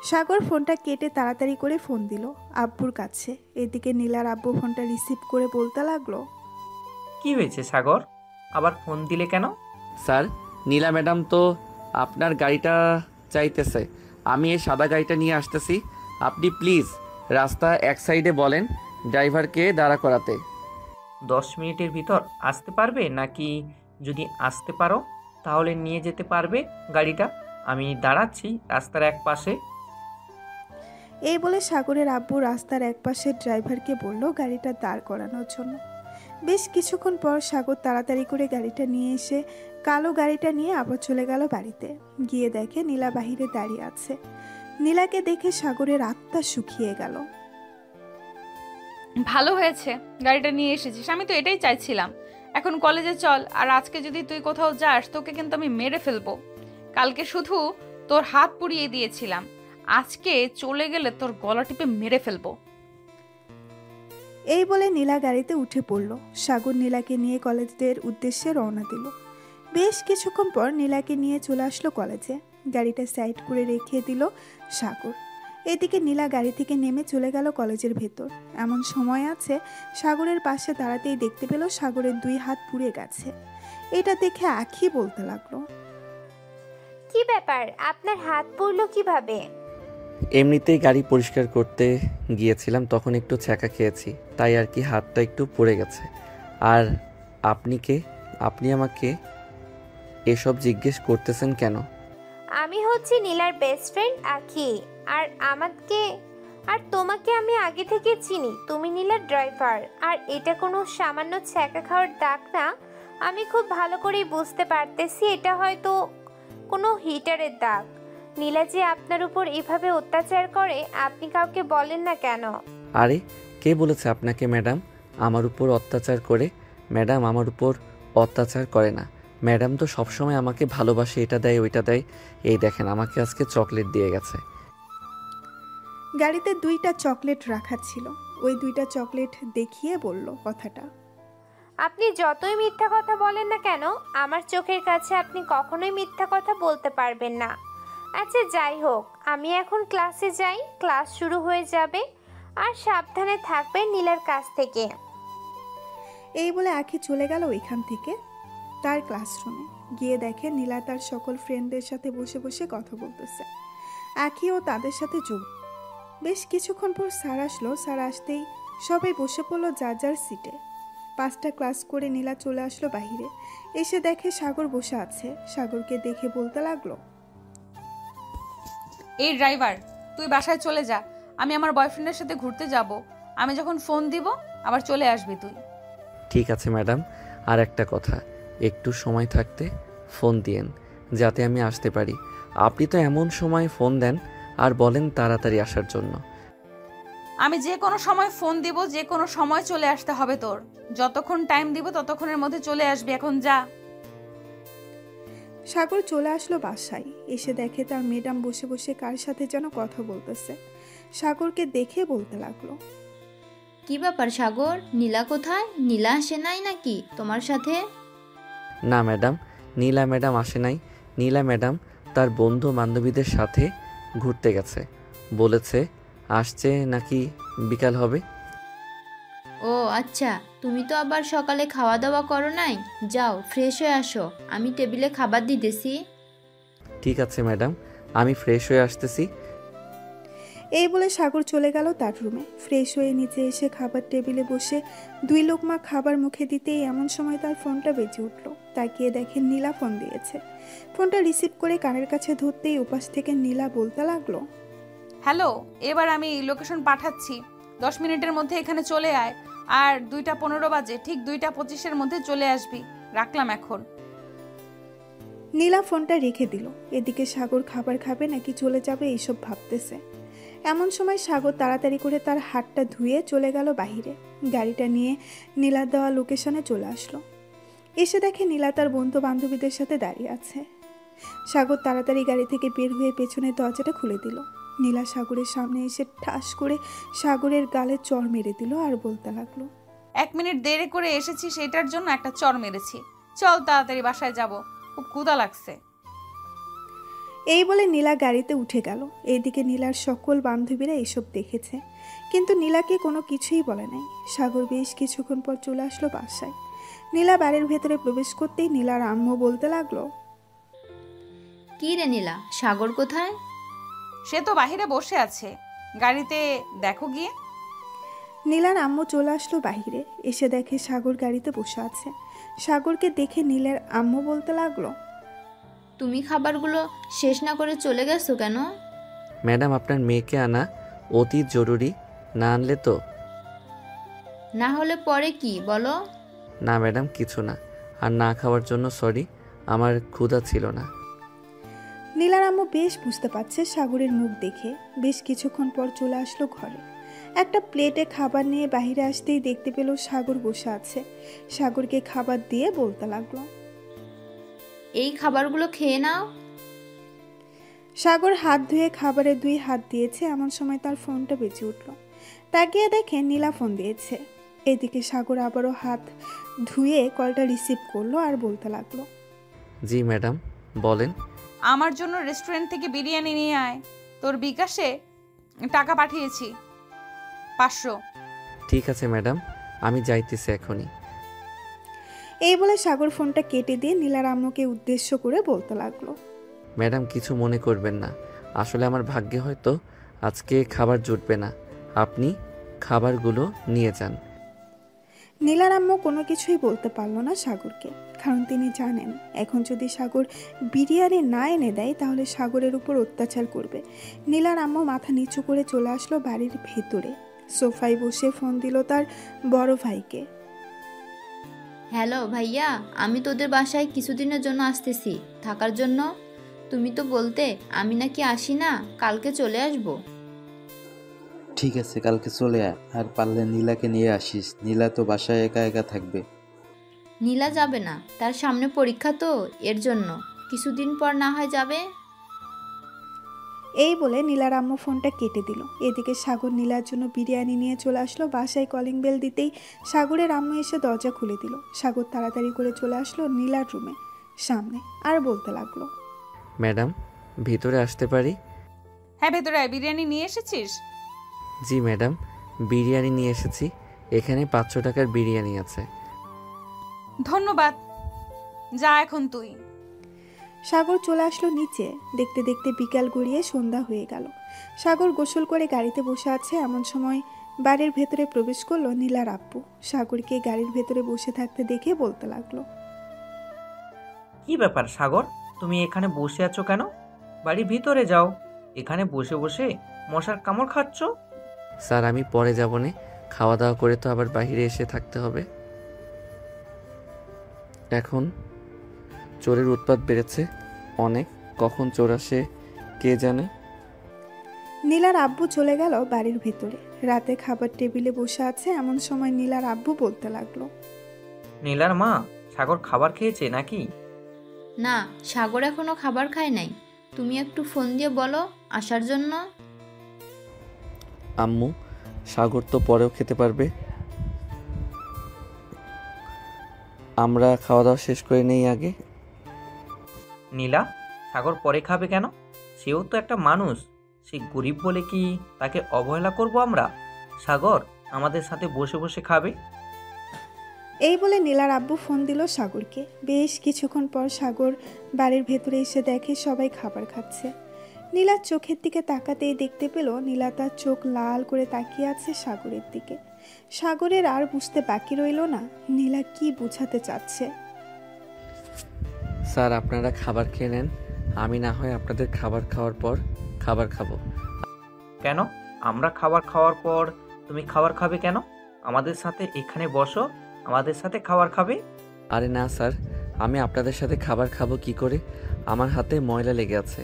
সাগর ফোনটা কেটে তাড়াতাড়ি করে ফোন দিল আব্বুর কাছে। এদিকে নীলার আব্বু ফোনটা রিসিভ করে বলতে লাগলো, কি হয়েছে সাগর, আবার ফোন দিলে কেন? স্যার, নীলা ম্যাডাম তো আপনার গাড়িটা চাইতেছে, আমি এই সাদা গাড়িটা নিয়ে আসতেছি। আপনি প্লিজ রাস্তা এক সাইডে বলেন ড্রাইভারকে দাঁড়া করাতে। 10 মিনিটের ভিতর আসতে পারবে নাকি? যদি আসতে পারো তাহলে নিয়ে যেতে পারবে গাড়িটা। আমি দাঁড়াচ্ছি রাস্তার এক পাশে। এই বলে সাগরের আব্বু রাস্তার একপাশে ড্রাইভারকে বলল গাড়িটা দাঁড় করানোর জন্য। বেশ কিছুক্ষণ পর সাগর তাড়াতাড়ি করে গাড়িটা নিয়ে এসে কালো গাড়িটা নিয়ে আবার চলে গেল বাড়িতে। গিয়ে দেখে নীলা বাহিরে দাঁড়িয়ে আছে। নীলাকে দেখে সাগরের আত্মা শুকিয়ে গেল। ভালো হয়েছে গাড়িটা নিয়ে এসেছিস, আমি তো এটাই চাইছিলাম। এখন কলেজে চল, আর আজকে যদি তুই কোথাও যাস তোকে কিন্তু আমি মেরে ফেলবো। কালকে শুধু তোর হাত পুড়িয়ে দিয়েছিলাম, আজকে চলে গেলে তোর গলা টিপে মেরে ফেলবো। এই বলে নীলা গাড়িতে উঠে পড়ল। সাগর নীলাকে নিয়ে কলেজের উদ্দেশ্যে রওনা দিল। বেশ কিছুক্ষণ পর নীলাকে নিয়ে চলে আসলো কলেজে। গাড়িটা সাইড করে রেখে দিল সাগর। এদিকে নীলা গাড়ি থেকে নেমে চলে গেল কলেজের ভেতর। এমন সময় আছে সাগরের পাশে দাঁড়াতেই দেখতে পেল সাগরের 2 হাত পুড়ে গেছে। এটা দেখে আখি বলতে লাগলো, কি ব্যাপার, আপনার হাত পড়লো কিভাবে? এমনিতেই গাড়ি পরিষ্কার করতে গিয়েছিলাম, তখন একটু ছ্যাঁকা খেয়েছি, তাই আর কি হাতটা একটু পুড়ে গেছে। আর আপনি কে? আপনি আমাকে এসব জিজ্ঞেস করতেছেন কেন? আমি হচ্ছি নীলার বেস্ট ফ্রেন্ড আখি। আর তোমাকে আমি আগে থেকে চিনি। তুমি নীলার ড্রাইভার। আর এটা কোনো সামান্য ছ্যাঁকা খাওয়ার দাগ না। আমি খুব ভালো করেই বুঝতে পারতেছি এটা হয়তো কোনো হিটারের দাগ। নীলা যে আপনার উপর এভাবে অত্যাচার করে আপনি কাউকে বলেন না কেন? আরে কে বলেছে আপনাকে ম্যাডাম আমার উপর অত্যাচার করে? ম্যাডাম আমার উপর অত্যাচার করে না। ম্যাডাম তো সবসময় আমাকে ভালোবাসে, এটা দেয় ওইটা দেয়। এই দেখেন আমাকে আজকে চকলেট দিয়ে গেছে। গাড়িতে 2টা চকলেট রাখা ছিল। ওই 2টা চকলেট দেখিয়ে বলল কথাটা। আপনি যতই মিথ্যা কথা বলেন না কেন আমার চোখের কাছে আপনি কখনোই মিথ্যা কথা বলতে পারবেন না। আচ্ছা যাই হোক, আমি এখন ক্লাসে যাই। ক্লাস শুরু হয়ে যাবে। আর সাবধানে থাকবেন নীলার কাছ থেকে। এই বলে আখি চলে গেল ওইখান থেকে তার ক্লাসরুমে। গিয়ে দেখে নীলা তার সকল ফ্রেন্ডদের সাথে বসে বসে কথা বলতেছে। আখিও তাদের সাথে যোগ। বেশ কিছুক্ষণ পর স্যার আসলো। স্যার আসতেই সবাই বসে পড়লো যার যার সিটে। 5টা ক্লাস করে নীলা চলে আসলো বাহিরে। এসে দেখে সাগর বসে আছে। সাগরকে দেখে বলতে লাগলো, এই ড্রাইভার, তুই বাসায় চলে যা। আমি আমার বয়ফ্রেন্ডের সাথে ঘুরতে যাব। আমি যখন ফোন দিব আবার চলে আসবি তুই। ঠিক আছে ম্যাডাম, আর একটা কথা, একটু সময় থাকতে ফোন দিয়েন যাতে আমি আসতে পারি। আপনি তো এমন সময় ফোন দেন আর বলেন তাড়াতাড়ি আসার জন্য। আমি যে কোনো সময় ফোন দিব, যে কোনো সময় চলে আসতে হবে তোর। যতক্ষণ টাইম দিব ততক্ষণের মধ্যে চলে আসবি, এখন যা। সাগর চলে আসলো বাসায়। এসে দেখে তার ম্যাডাম বসে বসে কার সাথে যেন কথা বলতেছে। সাগরকে দেখে বলতে লাগলো, কি ব্যাপার সাগর, নীলা কোথায়? নীলা আসে নাই নাকি তোমার সাথে? না ম্যাডাম, নীলা ম্যাডাম আসে নাই। নীলা ম্যাডাম তার বন্ধু বান্ধবীদের সাথে ঘুরতে গেছে। বলেছে আসছে নাকি বিকাল হবে। ও আচ্ছা, তুমি তো আবার সকালে খাওয়া দাওয়া করো নাই। যাও ফ্রেশ হয়ে আসো, আমি টেবিলে খাবার দিতেছি। ঠিক আছে ম্যাডাম, আমি ফ্রেশ হয়ে আসতেছি। এই বলে সাগর চলে গেল তার রুমে। ফ্রেশ হয়ে নিচে এসে খাবার টেবিলে বসে 2 লোকমা খাবার মুখে দিতেই এমন সময় তার ফোনটা বেজে উঠল। তাকিয়ে দেখেন নীলা ফোন দিয়েছে। ফোনটা রিসিভ করে কানের কাছে ধরতেই উপাস থেকে নীলা বলতে লাগলো, হ্যালো, এবার আমি লোকেশন পাঠাচ্ছি। 10 মিনিটের মধ্যে এখানে চলে আয়। আর 2:15 বাজে, ঠিক 2:25-এর মধ্যে চলে আসবি। রাখলাম এখন। নীলা ফোনটা রেখে দিল। এদিকে সাগর খাবার খাবে নাকি চলে যাবে এইসব ভাবতেছে। এমন সময় সাগর তাড়াতাড়ি করে তার হাতটা ধুয়ে চলে গেল বাহিরে। গাড়িটা নিয়ে নীলার দেওয়া লোকেশনে চলে আসলো। এসে দেখে নীলা তার বন্ধু বান্ধবীদের সাথে দাঁড়িয়ে আছে। সাগর তাড়াতাড়ি গাড়ি থেকে বের হয়ে পেছনের দরজাটা খুলে দিল। নীলা সাগরের সামনে এসে ঠাস করে সাগরের গালে চড় মেরে দিল আর বলতে লাগলো, 1 মিনিট দেরি করে এসেছি, সেটার জন্য একটা চর মেরেছি। চল তাড়াতাড়ি বাসায় যাব, খুব ক্ষুধা লাগছে। এই বলে নীলা গাড়িতে উঠে গেল। এইদিকে নীলার সকল বান্ধবীরা এসব দেখেছে, কিন্তু নীলাকে কোনো কিছুই বলে নাই। সাগর বেশ কিছুক্ষণ পর চলে আসলো বাসায়। নীলা বাড়ির ভেতরে প্রবেশ করতেই নীলার আম্মু বলতে লাগলো, কি রে নীলা, সাগর কোথায়? সে তো বাহিরে বসে আছে, গাড়িতে দেখো গিয়ে। নীলার আম্মু চলে আসলো বাহিরে। এসে দেখে সাগর গাড়িতে বসে আছে। সাগরকে দেখে নীলার আম্মু বলতে লাগলো, তুমি খাবারগুলো শেষ না করে চলে গেছো কেন? ম্যাডাম আপনার মেয়েকে আনা অতি জরুরি, না আনলে তো। না হলে পরে কি বলো? না ম্যাডাম কিছু না, আর না খাওয়ার জন্য সরি, আমার ক্ষুধা ছিল না। নীলার আম্মু বেশ বুঝতে পারছে সাগরের মুখ দেখে। বেশ কিছুক্ষণ পর চলে আসলো ঘরে। একটা প্লেটে খাবার নিয়ে বাইরে আসতেই দেখতে পেল সাগর বসে আছে। সাগরকে খাবার দিয়ে বলতে লাগলো, এই খাবারগুলো খেয়ে নাও। সাগর হাত ধুয়ে খাবারে 2 হাত দিয়েছে। এমন সময় তার ফোনটা বেজে উঠল। তাকিয়ে দেখে নীলা ফোন দিয়েছে। এদিকে সাগর আবারও হাত ধুয়ে কলটা রিসিভ করলো আর বলতে লাগলো, জি ম্যাডাম বলেন। আমার জন্য রেস্টুরেন্ট থেকে বিরিয়ানি নিয়ে আয়। তোর বিকাশে টাকা পাঠিয়েছি 500। ঠিক আছে ম্যাডাম, আমি যাইতেছি এখনই। এই বলে সাগর ফোনটা কেটে দিয়ে নীলার আম্মুকে উদ্দেশ্য করে বলতে লাগলো, ম্যাডাম কিছু মনে করবেন না, আসলে আমার ভাগ্যে হয়তো আজকে খাবার জুটবে না, আপনি খাবারগুলো নিয়ে যান। নীলার আম্মু কোনো কিছুই বলতে পারলো না সাগরকে, কারণ তিনি জানেন এখন যদি সাগর বিরিয়ানি না এনে দেয় তাহলে সাগরের উপর অত্যাচার করবে। নীলার আম্মু মাথা নিচু করে চলে আসলো বাড়ির ভেতরে, সোফায় বসে ফোন দিল তার বড় ভাইকে। হ্যালো ভাইয়া, আমি তোদের বাসায় কিছুদিনের জন্য আসতেছি থাকার জন্য। তুমি তো বলতে আমি নাকি আসি না, কালকে চলে আসবো। ঠিক আছে, কালকে চলে আয়, আর পারলে নীলাকে নিয়ে আসিস, নীলা তো বাসায় একা একা থাকবে। নীলা যাবে না, তার সামনে পরীক্ষা তো, এর জন্য কিছুদিন পর না হয় যাবে। এই বলে নীলার আম্মু ফোনটা কেটে দিল। এদিকে সাগর নীলার জন্য বিরিয়ানি নিয়ে চলে আসলো বাসায়। কলিং বেল দিতেই সাগরের আম্মু এসে দরজা খুলে দিল। সাগর তাড়াতাড়ি করে চলে আসলো নীলার রুমে সামনে আর বলতে লাগলো, ম্যাডাম ভিতরে আসতে পারি? হ্যাঁ ভেতরে আয়। বিরিয়ানি নিয়ে এসেছিস? জি ম্যাডাম, বিরিয়ানি নিয়ে এসেছি, এখানে 500 টাকার বিরিয়ানি আছে। ধন্যবাদ, যা এখন তুই। সাগর চলে আসলো নিচে। দেখতে দেখতে বিকাল গড়িয়ে সন্ধ্যা হয়ে গেল। সাগর গোসল করে গাড়িতে বসে আছে, এমন সময় বাড়ির ভেতরে প্রবেশ করলো নীলার আব্বু। সাগরকে গাড়ির ভেতরে বসে থাকতে দেখে বলতে লাগলো, কি ব্যাপার সাগর, তুমি এখানে বসে আছো কেন? বাড়ির ভিতরে যাও, এখানে বসে বসে মশার কামড় খাচ্ছ। স্যার আমি পরে যাব না, খাওয়া দাওয়া করে তো আবার বাইরে এসে থাকতে হবে। এখন চোরের উৎপাত বেড়েছে অনেক, কখন চোর আসে কে জানে। নীলার আব্বু চলে গেল বাড়ির ভেতরে। রাতে খাবার টেবিলে বসে আছে, এমন সময় নীলার আব্বু বলতে লাগলো, নীলার মা, সাগর খাবার খেয়েছে নাকি? না, সাগর এখনো খাবার খায় নাই। তুমি একটু ফোন দিয়ে বলো আসার জন্য। আম্মু সাগর তো পরেও খেতে পারবে, আমরা খাওয়া দাওয়া শেষ করে নেই আগে। নীলা, সাগর পরে খাবে কেন? সেও তো একটা মানুষ, সে গরিব বলে কি তাকে অবহেলা করব আমরা? সাগর আমাদের সাথে বসে বসে খাবে। এই বলে নীলার আব্বু ফোন দিল সাগরকে। বেশ কিছুক্ষণ পর সাগর বাড়ির ভেতরে এসে দেখে সবাই খাবার খাচ্ছে। নীলার চোখের দিকে তাকাতেই দেখতে পেল নীলা তার চোখ লাল করে তাকিয়ে আছে সাগরের দিকে। সাগরের আর বুঝতে বাকি রইল না নীলা কি বোঝাতে চাচ্ছে। স্যার আপনারা খাবার খেয়ে নেন, আমি না হয় আপনাদের খাবার খাওয়ার পর খাবার খাবো। কেন? আমরা খাবার খাওয়ার পর তুমি খাবার খাবে কেন? আমাদের সাথে এখানে বসো, আমাদের সাথে খাবার খাবে। আরে না স্যার, আমি আপনাদের সাথে খাবার খাবো কি করে? আমার হাতে ময়লা লেগে আছে,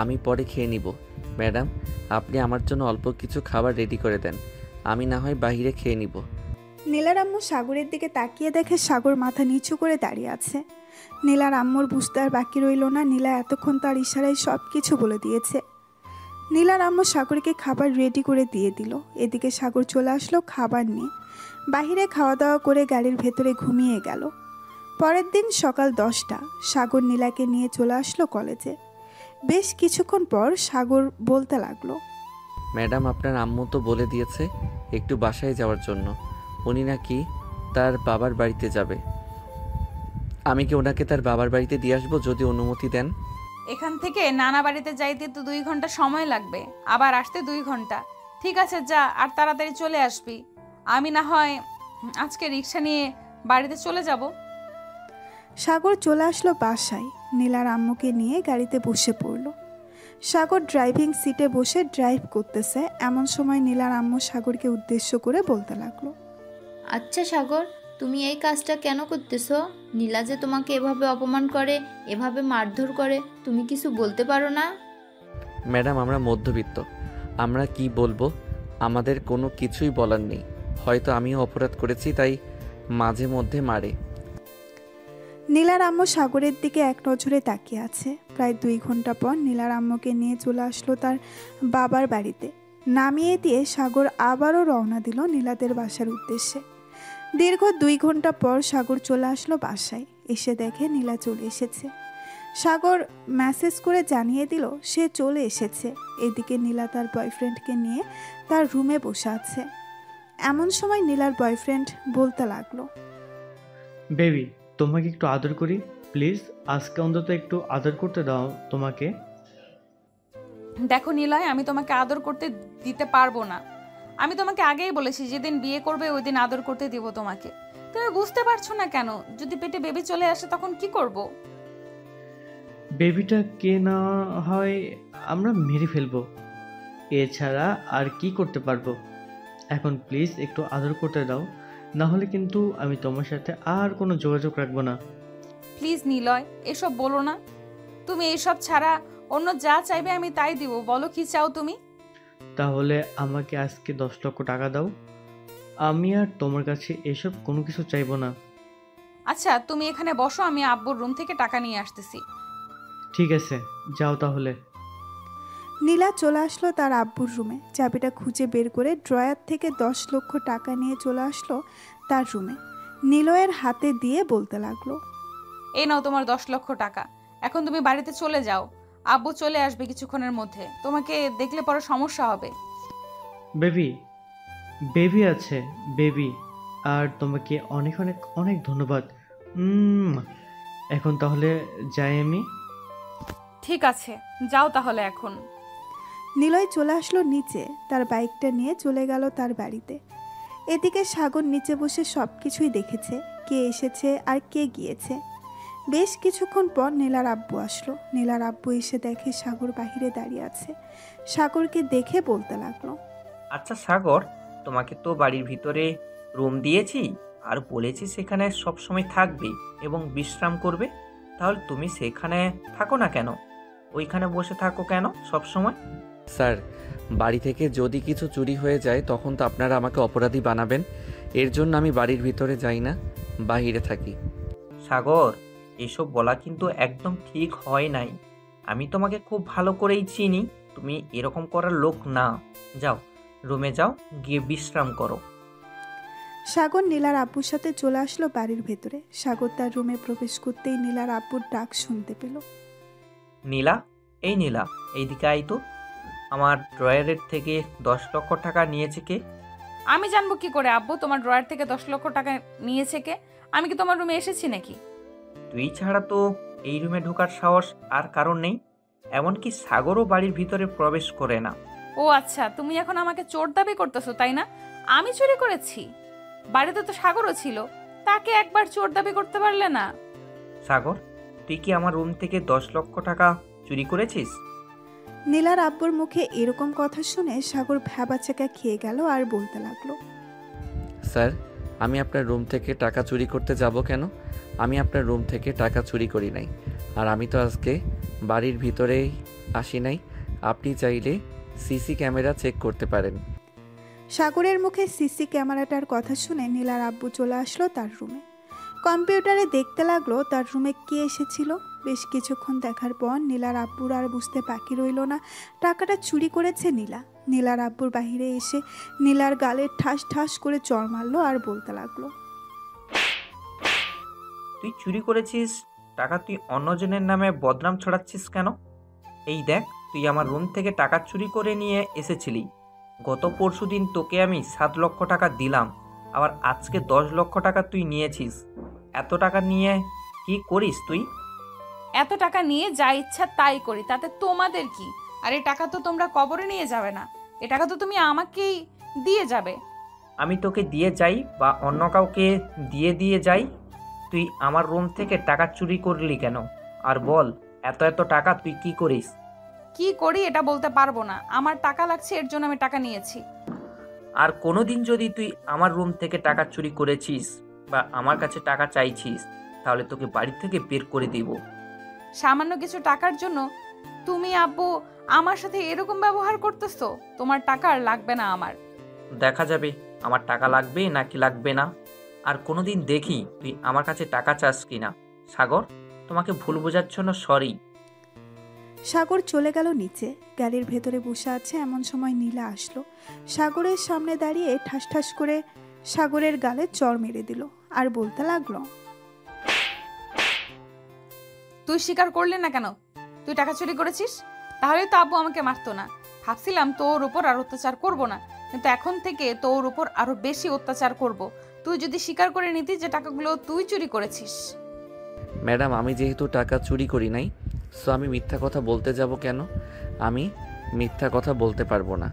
আমি পরে খেয়ে নিব। ম্যাডাম আপনি আমার জন্য অল্প কিছু খাবার রেডি করে দেন, আমি না হয় বাইরে খেয়ে নিব। নীলার আম্মু সাগরের দিকে তাকিয়ে দেখে সাগর মাথা নিচু করে দাঁড়িয়ে আছে। নীলার আম্মুর বুঝতে আর বাকি রইল না, নীলা এতক্ষণ তার ইশারায় সব কিছু বলে দিয়েছে। নীলার আম্মু সাগরকে খাবার রেডি করে দিয়ে দিল। এদিকে সাগর চলে আসলো খাবার নিয়ে। বাহিরে খাওয়া দাওয়া করে গাড়ির ভেতরে ঘুমিয়ে গেল। পরের দিন সকাল 10টা সাগর নীলাকে নিয়ে চলে আসলো কলেজে। বেশ কিছুক্ষণ পর সাগর বলতে লাগলো, ম্যাডাম আপনার আম্মু তো বলে দিয়েছে একটু বাসায় যাওয়ার জন্য, উনি নাকি তার বাবার বাড়িতে যাবে। আমি কি ওনাকে তার বাবার বাড়িতে দিয়ে আসবো যদি অনুমতি দেন? এখান থেকে নানা বাড়িতে যাইতে তো 2 ঘন্টা সময় লাগবে, আবার আসতে 2 ঘন্টা। ঠিক আছে যা, আর তাড়াতাড়ি চলে আসবি। আমি না হয় আজকে রিক্সা নিয়ে বাড়িতে চলে যাব। সাগর চলে আসলো বাসায়। নীলার আম্মুকে নিয়ে গাড়িতে বসে পড়ল। সাগর ড্রাইভিং সিটে বসে ড্রাইভ করতেছে, এমন সময় নীলার আম্মু সাগরকে উদ্দেশ্য করে বলতে লাগলো, আচ্ছা সাগর, তুমি এই কাজটা কেন করতেছো? নীলা যে তোমাকে এভাবে অপমান করে, এভাবে মারধর করে, তুমি কিছু বলতে পারো না? ম্যাডাম আমরা মধ্যবিত্ত, আমরা কি বলবো, আমাদের কোনো কিছুই বলার নেই। হয়তো আমিও অপরাধ করেছি, তাই মাঝে মধ্যে মারে। নীলার আম্মু সাগরের দিকে এক নজরে তাকিয়ে আছে। প্রায় 2 ঘন্টা পর নীলার আম্মুকে নিয়ে চলে আসলো তার বাবার বাড়িতে। নামিয়ে দিয়ে সাগর আবারও রওনা দিল নীলাদের বাসার উদ্দেশ্যে। দীর্ঘ 2 ঘন্টা পর সাগর চলে আসলো বাসায়। এসে দেখে নীলা চলে এসেছে। সাগর মেসেজ করে জানিয়ে দিল সে চলে এসেছে। এদিকে নীলা তার বয়ফ্রেন্ডকে নিয়ে তার রুমে বসে আছে। এমন সময় নীলার বয়ফ্রেন্ড বলতে লাগলো, বেবি, তোমাকে একটু আদর করি প্লিজ, আজকে অন্তত একটু আদর করতে দাও তোমাকে। দেখো নিলয়, আমি তোমাকে আদর করতে দিতে পারবো না। আমি তোমাকে আগেই বলেছি যেদিন বিয়ে করবে ওই দিন আদর করতে দিব তোমাকে। তুমি বুঝতে পারছো না কেন? যদি পেটে বেবি চলে আসে তখন কি করব? বেবিটা কে না হয় আমরা মেরে ফেলবো, এছাড়া আর কি করতে পারবো। এখন প্লিজ একটু আদর করতে দাও, না হলে কিন্তু আমি তোমার সাথে আর কোনো যোগাযোগ রাখবো না। প্লিজ নিলয়, এসব বলো না। তুমি এসব ছাড়া অন্য যা চাইবে আমি তাই দিব। বলো কি চাও তুমি? তাহলে আমাকে আজকে 10 লক্ষ টাকা দাও, আমি আর তোমার কাছে এসব কোনো কিছু চাইবো না। আচ্ছা তুমি এখানে বসো, আমি আব্বুর রুম থেকে টাকা নিয়ে আসতেছি। ঠিক আছে, যাও তাহলে। নীলা চলে আসলো তার আব্বুর রুমে। চাবিটা খুঁজে বের করে ড্রয়ার থেকে 10 লক্ষ টাকা নিয়ে চলে আসলো তার রুমে। নিলয়ের হাতে দিয়ে বলতে লাগলো, এই নাও তোমার 10 লক্ষ টাকা। এখন তুমি বাড়িতে চলে যাও, আব্বু চলে আসবে কিছুক্ষণের মধ্যে। তোমাকে দেখলে পরে সমস্যা হবে। বেবি, বেবি আছে বেবি, আর তোমাকে অনেক অনেক অনেক ধন্যবাদ। এখন তাহলে যাই আমি। ঠিক আছে, যাও তাহলে এখন। নিলয় চলে আসলো নিচে, তার বাইকটা নিয়ে চলে গেল তার বাড়িতে। এদিকে সাগর নিচে বসে সব কিছুই দেখেছে, কে এসেছে আর কে গিয়েছে। বেশ কিছুক্ষণ পর নীলার আব্বু আসলো। নীলার আব্বু এসে দেখে সাগর বাহিরে দাঁড়িয়ে আছে। সাগরকে দেখে বলতে লাগলো, আচ্ছা সাগর, তোমাকে তো বাড়ির ভিতরে রুম দিয়েছি আর বলেছি সেখানে সবসময় থাকবে এবং বিশ্রাম করবে, তাহলে তুমি সেখানে থাকো না কেন? ওইখানে বসে থাকো কেন সব সময়? স্যার, বাড়ি থেকে যদি কিছু চুরি হয়ে যায় তখন তো আপনারা আমাকে অপরাধী বানাবেন। এর জন্য আমি বাড়ির ভিতরে যাই না, বাইরে থাকি। সাগর, এসব বলা কিন্তু একদম ঠিক হয় নাই। আমি তোমাকে খুব ভালো করেই চিনি, তুমি এরকম করার লোক না। যাও রুমে যাও, গিয়ে বিশ্রাম করো। সাগর নীলার আব্বুর সাথে চলে আসলো বাড়ির ভেতরে। সাগর তার রুমে প্রবেশ করতেই নীলার আব্বুর ডাক শুনতে পেল। নীলা, এই নীলা, এইদিকে আই তো। আমার ড্রয়ারের থেকে 10 লক্ষ টাকা নিয়েছে কে? আমি জানবো কি করে আব্বু তোমার ড্রয়ার থেকে 10 লক্ষ টাকা নিয়েছে কে? আমি কি তোমার রুমে এসেছি নাকি? তুই ছাড়া তো এই রুমে ঢোকার সাহস আর কারণ নেই। এমনকি সাগরও বাড়ির ভিতরে প্রবেশ করে না। ও আচ্ছা, তুমি এখন আমাকে চোর দাবি করতেছো তাই না? আমি চুরি করেছি? বাড়িতে তো সাগরও ছিল, তাকে একবার চোর দাবি করতে পারলে না? সাগর, তুই কি আমার রুম থেকে 10 লক্ষ টাকা চুরি করেছিস? নীলার আব্বুর মুখে এরকম কথা শুনে সাগর ভ্যাবাচাকা খেয়ে গেল আর বলতে লাগলো, স্যার, আমি আপনার রুম থেকে টাকা চুরি করতে যাব কেন? আমি আপনার রুম থেকে টাকা চুরি করি নাই। আর আমি তো আজকে বাড়ির ভিতরেই আসি নাই। আপনি চাইলে সিসি ক্যামেরা চেক করতে পারেন। সাগরের মুখে সিসি ক্যামেরাটার কথা শুনে নীলার আব্বু চলে আসলো তার রুমে। কম্পিউটারে দেখতে লাগলো তার রুমে কে এসেছিল। বেশ কিছুক্ষণ দেখার পর নীলার আব্বুর আর বুঝতে বাকি রইল না টাকাটা চুরি করেছে নীলা। নীলার আব্বুর বাহিরে এসে নীলার গালে ঠাস ঠাস করে চড় মারলো আর বলতে লাগলো, তুই চুরি করেছিস টাকা, তুই অন্যজনের নামে বদনাম ছড়াচ্ছিস কেন? এই দেখ, তুই আমার রুম থেকে টাকা চুরি করে নিয়ে এসেছিলি। গত পরশুদিন তোকে আমি 7 লক্ষ টাকা দিলাম, আবার আজকে 10 লক্ষ টাকা তুই নিয়েছিস। এত টাকা নিয়ে কি করিস তুই? এত টাকা নিয়ে যা ইচ্ছা তাই করি, তাতে তোমাদের কি? আর এই টাকা তো তোমরা কবরে নিয়ে যাবে না, এ টাকা তো তুমি আমাকেই দিয়ে যাবে। আমি তোকে দিয়ে যাই বা অন্য কাউকে দিয়ে যাই, তুই আমার রুম থেকে টাকা চুরি করলি কেন? আর বল, এত এত টাকা তুই কি করিস? কি করি এটা বলতে পারবো না, আমার টাকা লাগছে এর জন্য আমি টাকা নিয়েছি। আর কোনোদিন যদি তুই আমার রুম থেকে টাকা চুরি করেছিস বা আমার কাছে টাকা চাইছিস, তাহলে তোকে বাড়ি থেকে বের করে দিব। সামান্য কিছু টাকার জন্য তুমি আব্বু আমার সাথে এরকম ব্যবহার করতেছো? তোমার টাকা আর লাগবে না আমার। দেখা যাবে আমার টাকা লাগবে নাকি লাগবে না। আর কোনোদিন দেখি তুই আমার কাছে টাকা চাস কিনা। সাগর, তোমাকে ভুল বোঝার জন্য সরি। সাগর চলে গেল নিচে, গাড়ির ভেতরে বসে আছে। এমন সময় নীলা আসলো। সাগরের সামনে দাঁড়িয়ে ঠাস ঠাস করে সাগরের গালে চড় মেরে দিল আর বলতে লাগলো, তুই স্বীকার করলি না কেন তুই টাকা চুরি করেছিস? তাহলেই তো আব্বু আমাকে মারতো না। ভাবছিলাম তোর উপর আর অত্যাচার করব না, কিন্তু এখন থেকে তোর উপর আরো বেশি অত্যাচার করব। তুই যদি স্বীকার করে নিতি যে টাকাগুলো তুই চুরি করেছিস। ম্যাডাম, আমি যেহেতু টাকা চুরি করি নাই, সো আমি মিথ্যা কথা বলতে যাব কেন? আমি মিথ্যা কথা বলতে পারবো না।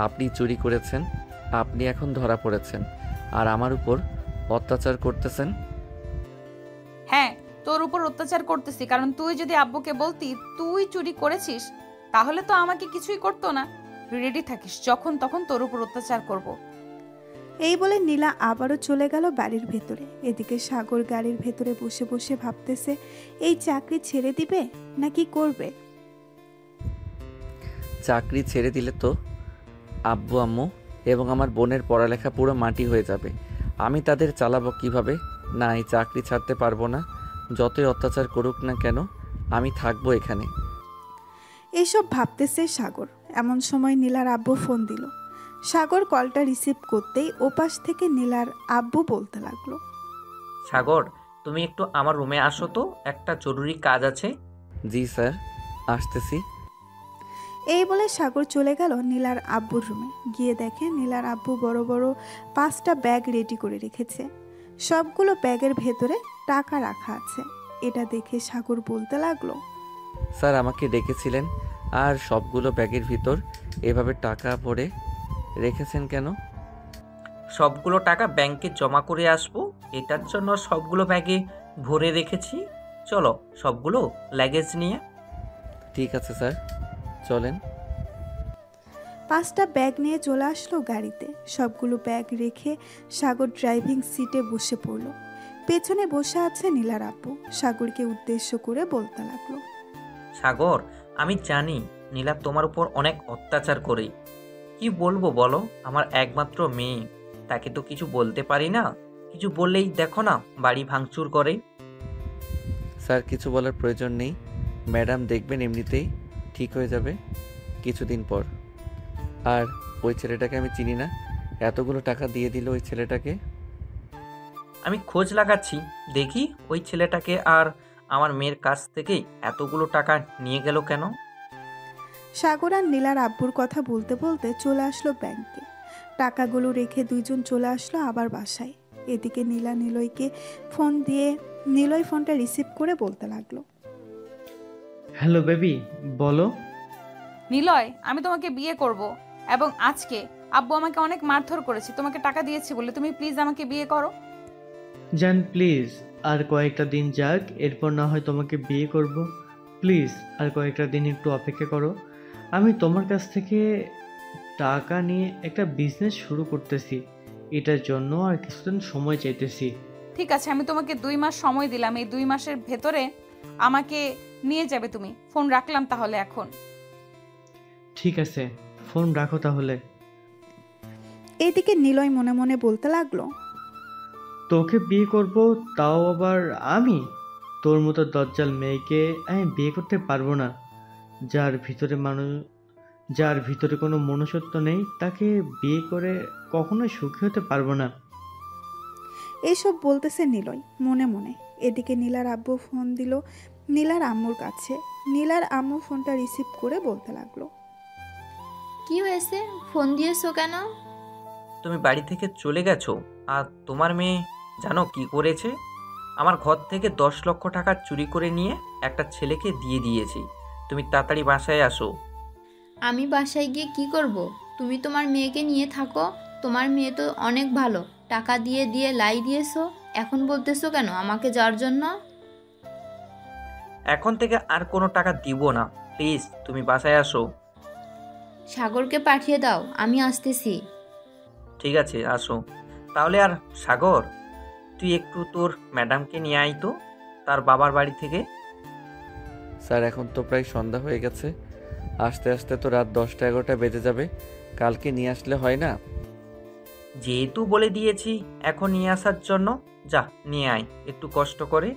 আপনি চুরি করেছেন, আপনি এখন ধরা পড়েছেন, আর আমার উপর অত্যাচার করতেছেন। হ্যাঁ, তোর উপর অত্যাচার করতেছি, কারণ তুই যদি আব্বুকে বলতি তুই চুরি করেছিস তাহলে তো আমাকে কিছুই করতো না। রেডি থাকিস, যখন তখন তোর উপর অত্যাচার করব। এই বলে নীলা আবারও চলে গেল বাড়ির ভেতরে। এদিকে সাগর গাড়ির ভেতরে বসে বসে ভাবতেছে এই চাকরি ছেড়ে দিবে না কি করবে। চাকরি ছেড়ে দিলে তো আব্বু আম্মু এবং আমার বোনের পড়ালেখা পুরো মাটি হয়ে যাবে। আমি তাদের চালাবো কিভাবে? না, এই চাকরি ছাড়তে পারবো না। যতই অত্যাচার করুক না কেন, আমি থাকবো এখানে। এইসব ভাবতেছে সাগর। এমন সময় নীলার আব্বু ফোন দিল। সাগর কলটা রিসিভ করতেই ওপাশ থেকে নীলার আব্বু বলতে লাগলো, সাগর, তুমি একটু আমার রুমে আসো তো, একটা জরুরি কাজ আছে। জি স্যার, আসতেছি। এই বলে সাগর চলে গেল নীলার আব্বুর রুমে। গিয়ে দেখে নীলার আব্বু বড় বড় 5টা ব্যাগ রেডি করে রেখেছে। সবগুলো ব্যাগের ভেতরে টাকা রাখা আছে। এটা দেখে সাগর বলতে লাগলো, স্যার আমাকে ডেকেছিলেন, আর সবগুলো ব্যাগের ভিতর এভাবে টাকা ভরে রেখেছেন কেন? সবগুলো টাকা ব্যাংকে জমা করে আসবো, এটার জন্য সবগুলো ব্যাগে ভরে রেখেছি। চলো সবগুলো লাগেজ নিয়ে। ঠিক আছে স্যার, চলেন। 5টা ব্যাগ নিয়ে চলে আসলো গাড়িতে। সবগুলো ব্যাগ রেখে সাগর ড্রাইভিং সিটে বসে পড়ল। পেছনে বসে আছে নীলার আব্বু। সাগরকে উদ্দেশ্য করে বলতে লাগলো, সাগর, আমি জানি নীলা তোমার উপর অনেক অত্যাচার করে। কি বলবো বলো, আমার একমাত্র মেয়ে, তাকে তো কিছু বলতে পারি না। কিছু বললেই দেখো না বাড়ি ভাঙচুর করে। স্যার কিছু বলার প্রয়োজন নেই, ম্যাডাম দেখবেন এমনিতেই ঠিক হয়ে যাবে কিছুদিন পর। আর ওই ছেলেটাকে আমি চিনি না, এতগুলো টাকা দিয়ে দিল ওই ছেলেটাকে। আমি খোঁজ লাগাচ্ছি, দেখি ওই ছেলেটাকে আর আমার মেয়ের কাছ থেকে এতগুলো টাকা নিয়ে গেল কেন। সাগর আর নীলার আব্বুর কথা বলতে বলতে চলে আসলো ব্যাংকে। টাকাগুলো রেখে দুইজন চলে আসলো আবার বাসায়। এদিকে নীলা নিলয়কে ফোন দিয়ে নিলয় ফোনটা রিসিভ করে বলতে লাগলো, হ্যালো বেবি, বলো। নিলয়, আমি তোমাকে বিয়ে করব, এবং আজকে আব্বু আমাকে অনেক মারধর করেছে। তোমাকে টাকা দিয়েছি বলে তুমি প্লিজ আমাকে বিয়ে করো। জান প্লিজ, আর কয়েকটা দিন যাক, এরপর না হয় তোমাকে বিয়ে করব। প্লিজ আর কয়েকটা দিন একটু অপেক্ষা করো। আমি তোমার কাছ থেকে টাকা নিয়ে একটা বিজনেস শুরু করতেছি, এটার জন্য আর কিছুদিন সময় চাইতেছি। ঠিক আছে, আমি তোমাকে 2 মাস সময় দিলাম। এই 2 মাসের ভেতরে আমাকে নিয়ে যাবে তুমি। ফোন রাখলাম তাহলে এখন। ঠিক আছে, ফোন রাখো তাহলে। এদিকে নিলয় মনে মনে বলতে লাগলো, তোকে বিয়ে করব, তাও আবার আমি? তোর মতো দজ্জাল মেয়েকে আমি বিয়ে করতে পারবো না। যার ভিতরে কোনো মনুষ্যত্ব নেই, তাকে বিয়ে করে কখনোই সুখী হতে পারবো না। এইসব বলতেছে নিলয় মনে মনে। এদিকে নীলার আব্বু ফোন দিল নীলার আম্মুর কাছে। নীলার আম্মু ফোনটা রিসিভ করে বলতে লাগলো, কি হয়েছে, ফোন দিয়েছো কেন? তুমি বাড়ি থেকে চলে গেছো, আর তোমার মেয়ে জানো কি করেছে? আমার ঘর থেকে 10 লক্ষ টাকা চুরি করে নিয়ে একটা ছেলেকে দিয়ে দিয়েছি। তুমি তাড়াতাড়ি বাসায় আসো। আমি বাসায় গিয়ে কি করব? তুমি তোমার মেয়েকে নিয়ে থাকো, তোমার মেয়ে তো অনেক ভালো, টাকা দিয়ে দিয়ে লাই দিয়েছো। এখন বলতেছো কেন আমাকে যাওয়ার জন্য? এখন থেকে আর কোনো টাকা দিব না, প্লিজ তুমি বাসায় আসো। সাগরকে পাঠিয়ে দাও, আমি আসতেছি। ঠিক আছে, আসো তাহলে। আর সাগর, তুই একটু তোর ম্যাডামকে নিয়ে আয় তো তার বাবার বাড়ি থেকে। স্যার এখন তো প্রায় সন্ধ্যা হয়ে গেছে, আস্তে আস্তে তো রাত 10টা-11টা বেজে যাবে। কালকে নিয়ে আসলে হয় না? যেহেতু বলে দিয়েছি এখন নিয়ে আসার জন্য, যা নিয়ে আয় একটু কষ্ট করে।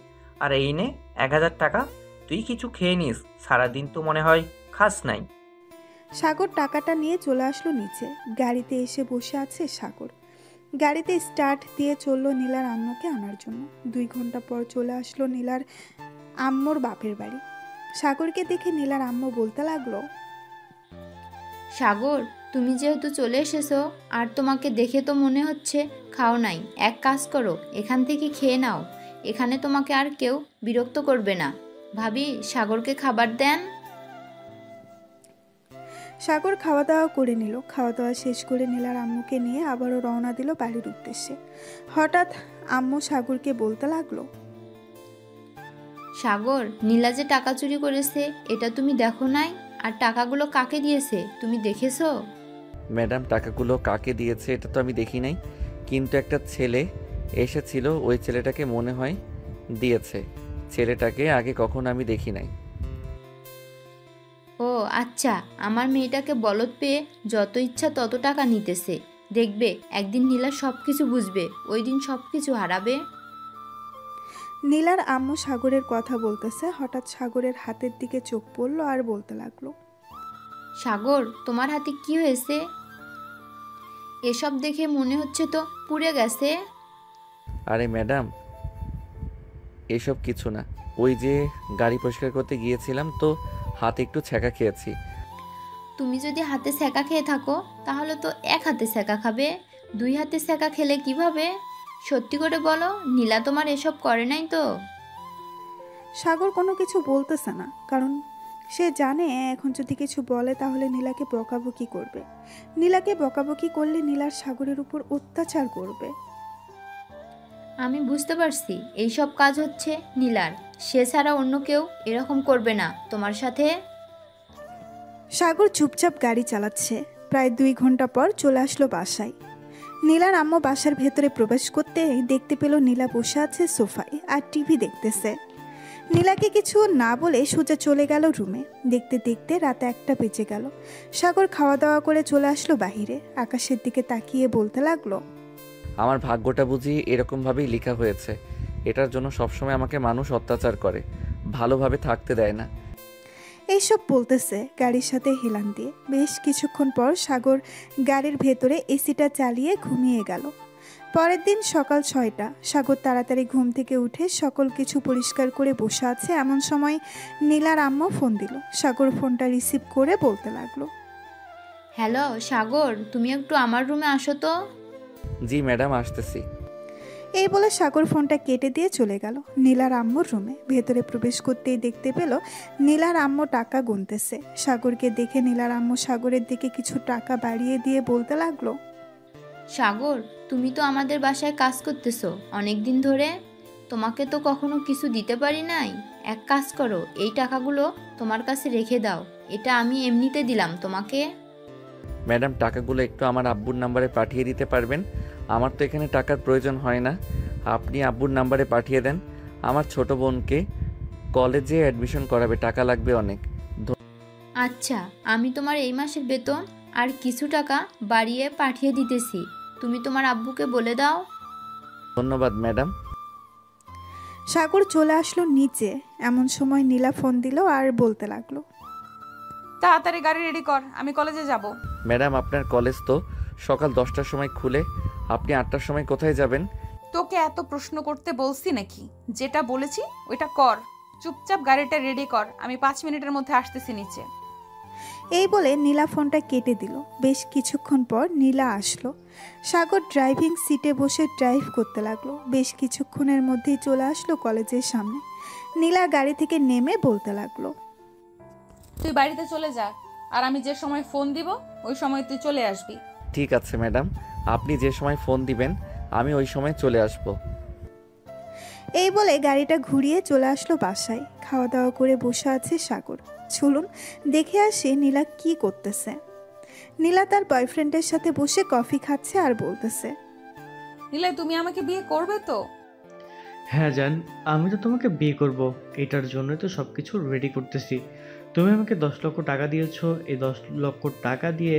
আর এই নে 1000 টাকা, তুই কিছু খেয়ে নিস, সারাদিন তো মনে হয় খাস নাই। সাগর টাকাটা নিয়ে চলে আসলো নিচে। গাড়িতে এসে বসে আছে সাগর। গাড়িতে স্টার্ট দিয়ে চলল নীলার আম্মুকে আনার জন্য। 2 ঘন্টা পর চলে আসলো নীলার আম্মুর বাপের বাড়ি। সাগরকে দেখে নীলার আম্মু বলতে লাগলো, সাগর, তুমি যেহেতু চলে এসেছো আর তোমাকে দেখে তো মনে হচ্ছে খাও নাই, এক কাজ করো, এখান থেকে খেয়ে নাও, এখানে তোমাকে আর কেউ বিরক্ত করবে না। ভাবি, সাগরকে খাবার দেন। সাগর খাওয়া দাওয়া করে নিল। খাওয়া দাওয়া শেষ করে নীলার আম্মুকে নিয়ে আবারও রওনা দিল বাড়ির উদ্দেশ্যে। হঠাৎ আম্মু সাগরকে বলতে লাগলো, সাগর, নীলা যে টাকা চুরি করেছে এটা তুমি দেখো নাই? আর টাকাগুলো কাকে দিয়েছে তুমি দেখেছো? ম্যাডাম, টাকাগুলো কাকে দিয়েছে এটা তো আমি দেখি নাই, কিন্তু একটা ছেলে এসেছিল, ওই ছেলেটাকে মনে হয় দিয়েছে। ছেলেটাকে আগে কখনো আমি দেখি নাই। ও আচ্ছা, আমার মেয়েটাকে বলদ পেয়ে যত ইচ্ছা তত টাকা নিতেছে। দেখবে একদিন নীলা সব কিছু বুঝবে, ওই দিন সব কিছু হারাবে। নীলার আম্মু সাগরের কথা বলতেছে। হঠাৎ সাগরের হাতের দিকে চোখ পড়লো আর বলতে লাগলো, সাগর, তোমার হাতে কি হয়েছে? এসব দেখে মনে হচ্ছে তো পুড়ে গেছে। আরে ম্যাডাম, এসব কিছু না, ওই যে গাড়ি পরিষ্কার করতে গিয়েছিলাম তো হাতে একটু ছ্যাঁকা খেয়েছি। তুমি যদি হাতে ছ্যাঁকা খেয়ে থাকো তাহলে তো এক হাতে ছ্যাঁকা খাবে, 2 হাতে ছ্যাঁকা খেলে কিভাবে? সত্যি করে বলো, নীলা তোমার এসব করে নাই তো? সাগর কোনো কিছু বলতেছে না, কারণ সে জানে এখন যদি কিছু বলে তাহলে নীলাকে বকাবকি করবে। নীলাকে বকাবকি করলে নীলার সাগরের উপর অত্যাচার করবে। আমি বুঝতে পারছি এইসব কাজ হচ্ছে নীলার, সে ছাড়া অন্য কেউ এরকম করবে না তোমার সাথে। সাগর চুপচাপ গাড়ি চালাচ্ছে। প্রায় 2 ঘন্টা পর চলে আসলো বাসায়। নীলার আম্মু বাসার ভেতরে প্রবেশ করতে দেখতে পেল নীলা বসে আছে সোফায় আর টিভি দেখতেছে। নীলাকে কিছু না বলে সোজা চলে গেল রুমে। দেখতে দেখতে রাতে 1টা বেজে গেল। সাগর খাওয়া দাওয়া করে চলে আসলো বাহিরে। আকাশের দিকে তাকিয়ে বলতে লাগলো, আমার ভাগ্যটা বুঝি এরকমভাবেই লেখা হয়েছে। এটার জন্য সবসময় আমাকে মানুষ অত্যাচার করে, ভালোভাবে থাকতে দেয় না। এইসব বলতেছে গাড়ির সাথে হেলান দিয়ে। বেশ কিছুক্ষণ পর সাগর গাড়ির ভেতরে এসিটা চালিয়ে ঘুমিয়ে গেল। পরের দিন সকাল 6টা। সাগর তাড়াতাড়ি ঘুম থেকে উঠে সকল কিছু পরিষ্কার করে বসে আছে, এমন সময় নীলার আম্মু ফোন দিল। সাগর ফোনটা রিসিভ করে বলতে লাগলো, হ্যালো সাগর, তুমি একটু আমার রুমে আসো তো। জি ম্যাডাম, আসতেছি। এই বলে সাগর ফোনটা কেটে দিয়ে চলে গেল নীলার আম্মুর রুমে। ভেতরে প্রবেশ করতেই দেখতে পেল নীলার আম্মু টাকা গুনতেছে। সাগরকে দেখে নীলার আম্মু সাগরের দিকে কিছু টাকা বাড়িয়ে দিয়ে বলতে লাগলো, সাগর, তুমি তো আমাদের বাসায় কাজ করতেছো অনেক দিন ধরে, তোমাকে তো কখনো কিছু দিতে পারি নাই। এক কাজ করো, এই টাকাগুলো তোমার কাছে রেখে দাও, এটা আমি এমনিতে দিলাম তোমাকে। ম্যাডাম, টাকাগুলো একটু আমার আব্বুর নাম্বারে পাঠিয়ে দিতে পারবেন? আমার তো এখানে টাকার প্রয়োজন হয় না, আপনি আব্বুর নাম্বারে পাঠিয়ে দেন। আমার ছোট বোনকে কলেজে অ্যাডমিশন করাবে, টাকা লাগবে অনেক। আচ্ছা, আমি তোমার এই মাসের বেতন আর কিছু টাকা বাড়িয়ে পাঠিয়ে দিতেছি, তুমি তোমার আব্বুকে বলে দাও। ধন্যবাদ ম্যাডাম। সাগর চলে আসলো নিচে। এমন সময় নীলা ফোন দিল আর বলতে লাগলো, তাড়াতাড়ি গাড়ি রেডি কর, আমি কলেজে যাব। ম্যাডাম, আপনার কলেজ তো সকাল 10টার সময় খুলে, আপনি 8টার সময় কোথায় যাবেন? তোকে এত প্রশ্ন করতে বলছি নাকি? যেটা বলেছি ওইটা কর। চুপচাপ গাড়িটা রেডি কর, আমি 5 মিনিটের মধ্যে আসতেছি নিচে। এই বলে নীলা ফোনটা কেটে দিল। বেশ কিছুক্ষণ পর নীলা আসলো। সাগর ড্রাইভিং সিটে বসে ড্রাইভ করতে লাগলো। বেশ কিছুক্ষণের মধ্যেই চলে আসলো কলেজের সামনে। নীলা গাড়ি থেকে নেমে বলতে লাগলো, তুই বাড়িতে চলে যা, আর আমি যে সময় ফোন দিব ওই সময় তুই চলে আসবি। ঠিক আছে ম্যাডাম, আপনি যে সময় ফোন দিবেন আমি ওই সময় চলে আসব। এই বলে গাড়িটা ঘুরিয়ে চলে আসলো বাসায়। খাওয়া দাওয়া করে বসে আছে সাগর। চলুন দেখে আসি নীলা কি করতেছে। নীলা তার বয়ফ্রেন্ডের সাথে বসে কফি খাচ্ছে আর বলতেছে, নীলা, তুমি আমাকে বিয়ে করবে তো? হ্যাঁ জান, আমি তো তোমাকে বিয়ে করব, এটার জন্যই তো সব কিছু রেডি করতেছি। তুমি আমাকে 10 লক্ষ টাকা দিয়েছো, এই 10 লক্ষ টাকা দিয়ে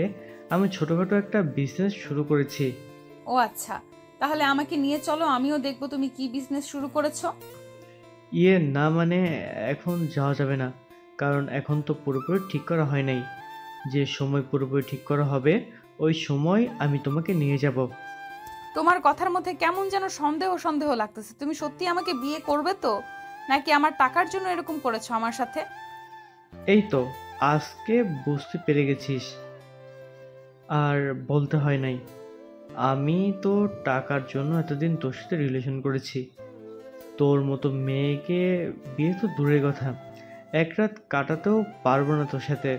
আমি ছোটোখাটো একটা বিজনেস শুরু করেছি। ও আচ্ছা, তাহলে আমাকে নিয়ে চলো, আমিও দেখবো তুমি কি বিজনেস শুরু করেছো। ইয়ে না, মানে এখন যাওয়া যাবে না, কারণ এখন তো পুরোপুরি ঠিক করা হয় নাই। যে সময় পুরোপুরি ঠিক করা হবে ওই সময় আমি তোমাকে নিয়ে যাব। তোমার কথার মধ্যে কেমন যেন সন্দেহ সন্দেহ লাগতেছে। তুমি সত্যি আমাকে বিয়ে করবে তো, নাকি আমার টাকার জন্য এরকম করেছো আমার সাথে? এই তো আজকে বুঝতে পেরে গেছিস, আর বলতে হয় নাই। আমি তো টাকার জন্য এতদিন তোর সাথে রিলেশন করেছি। তোর মতো মেয়েকে বিয়ে তো দূরের কথা, এক রাত কাটাতেও পারবো না তোর সাথে।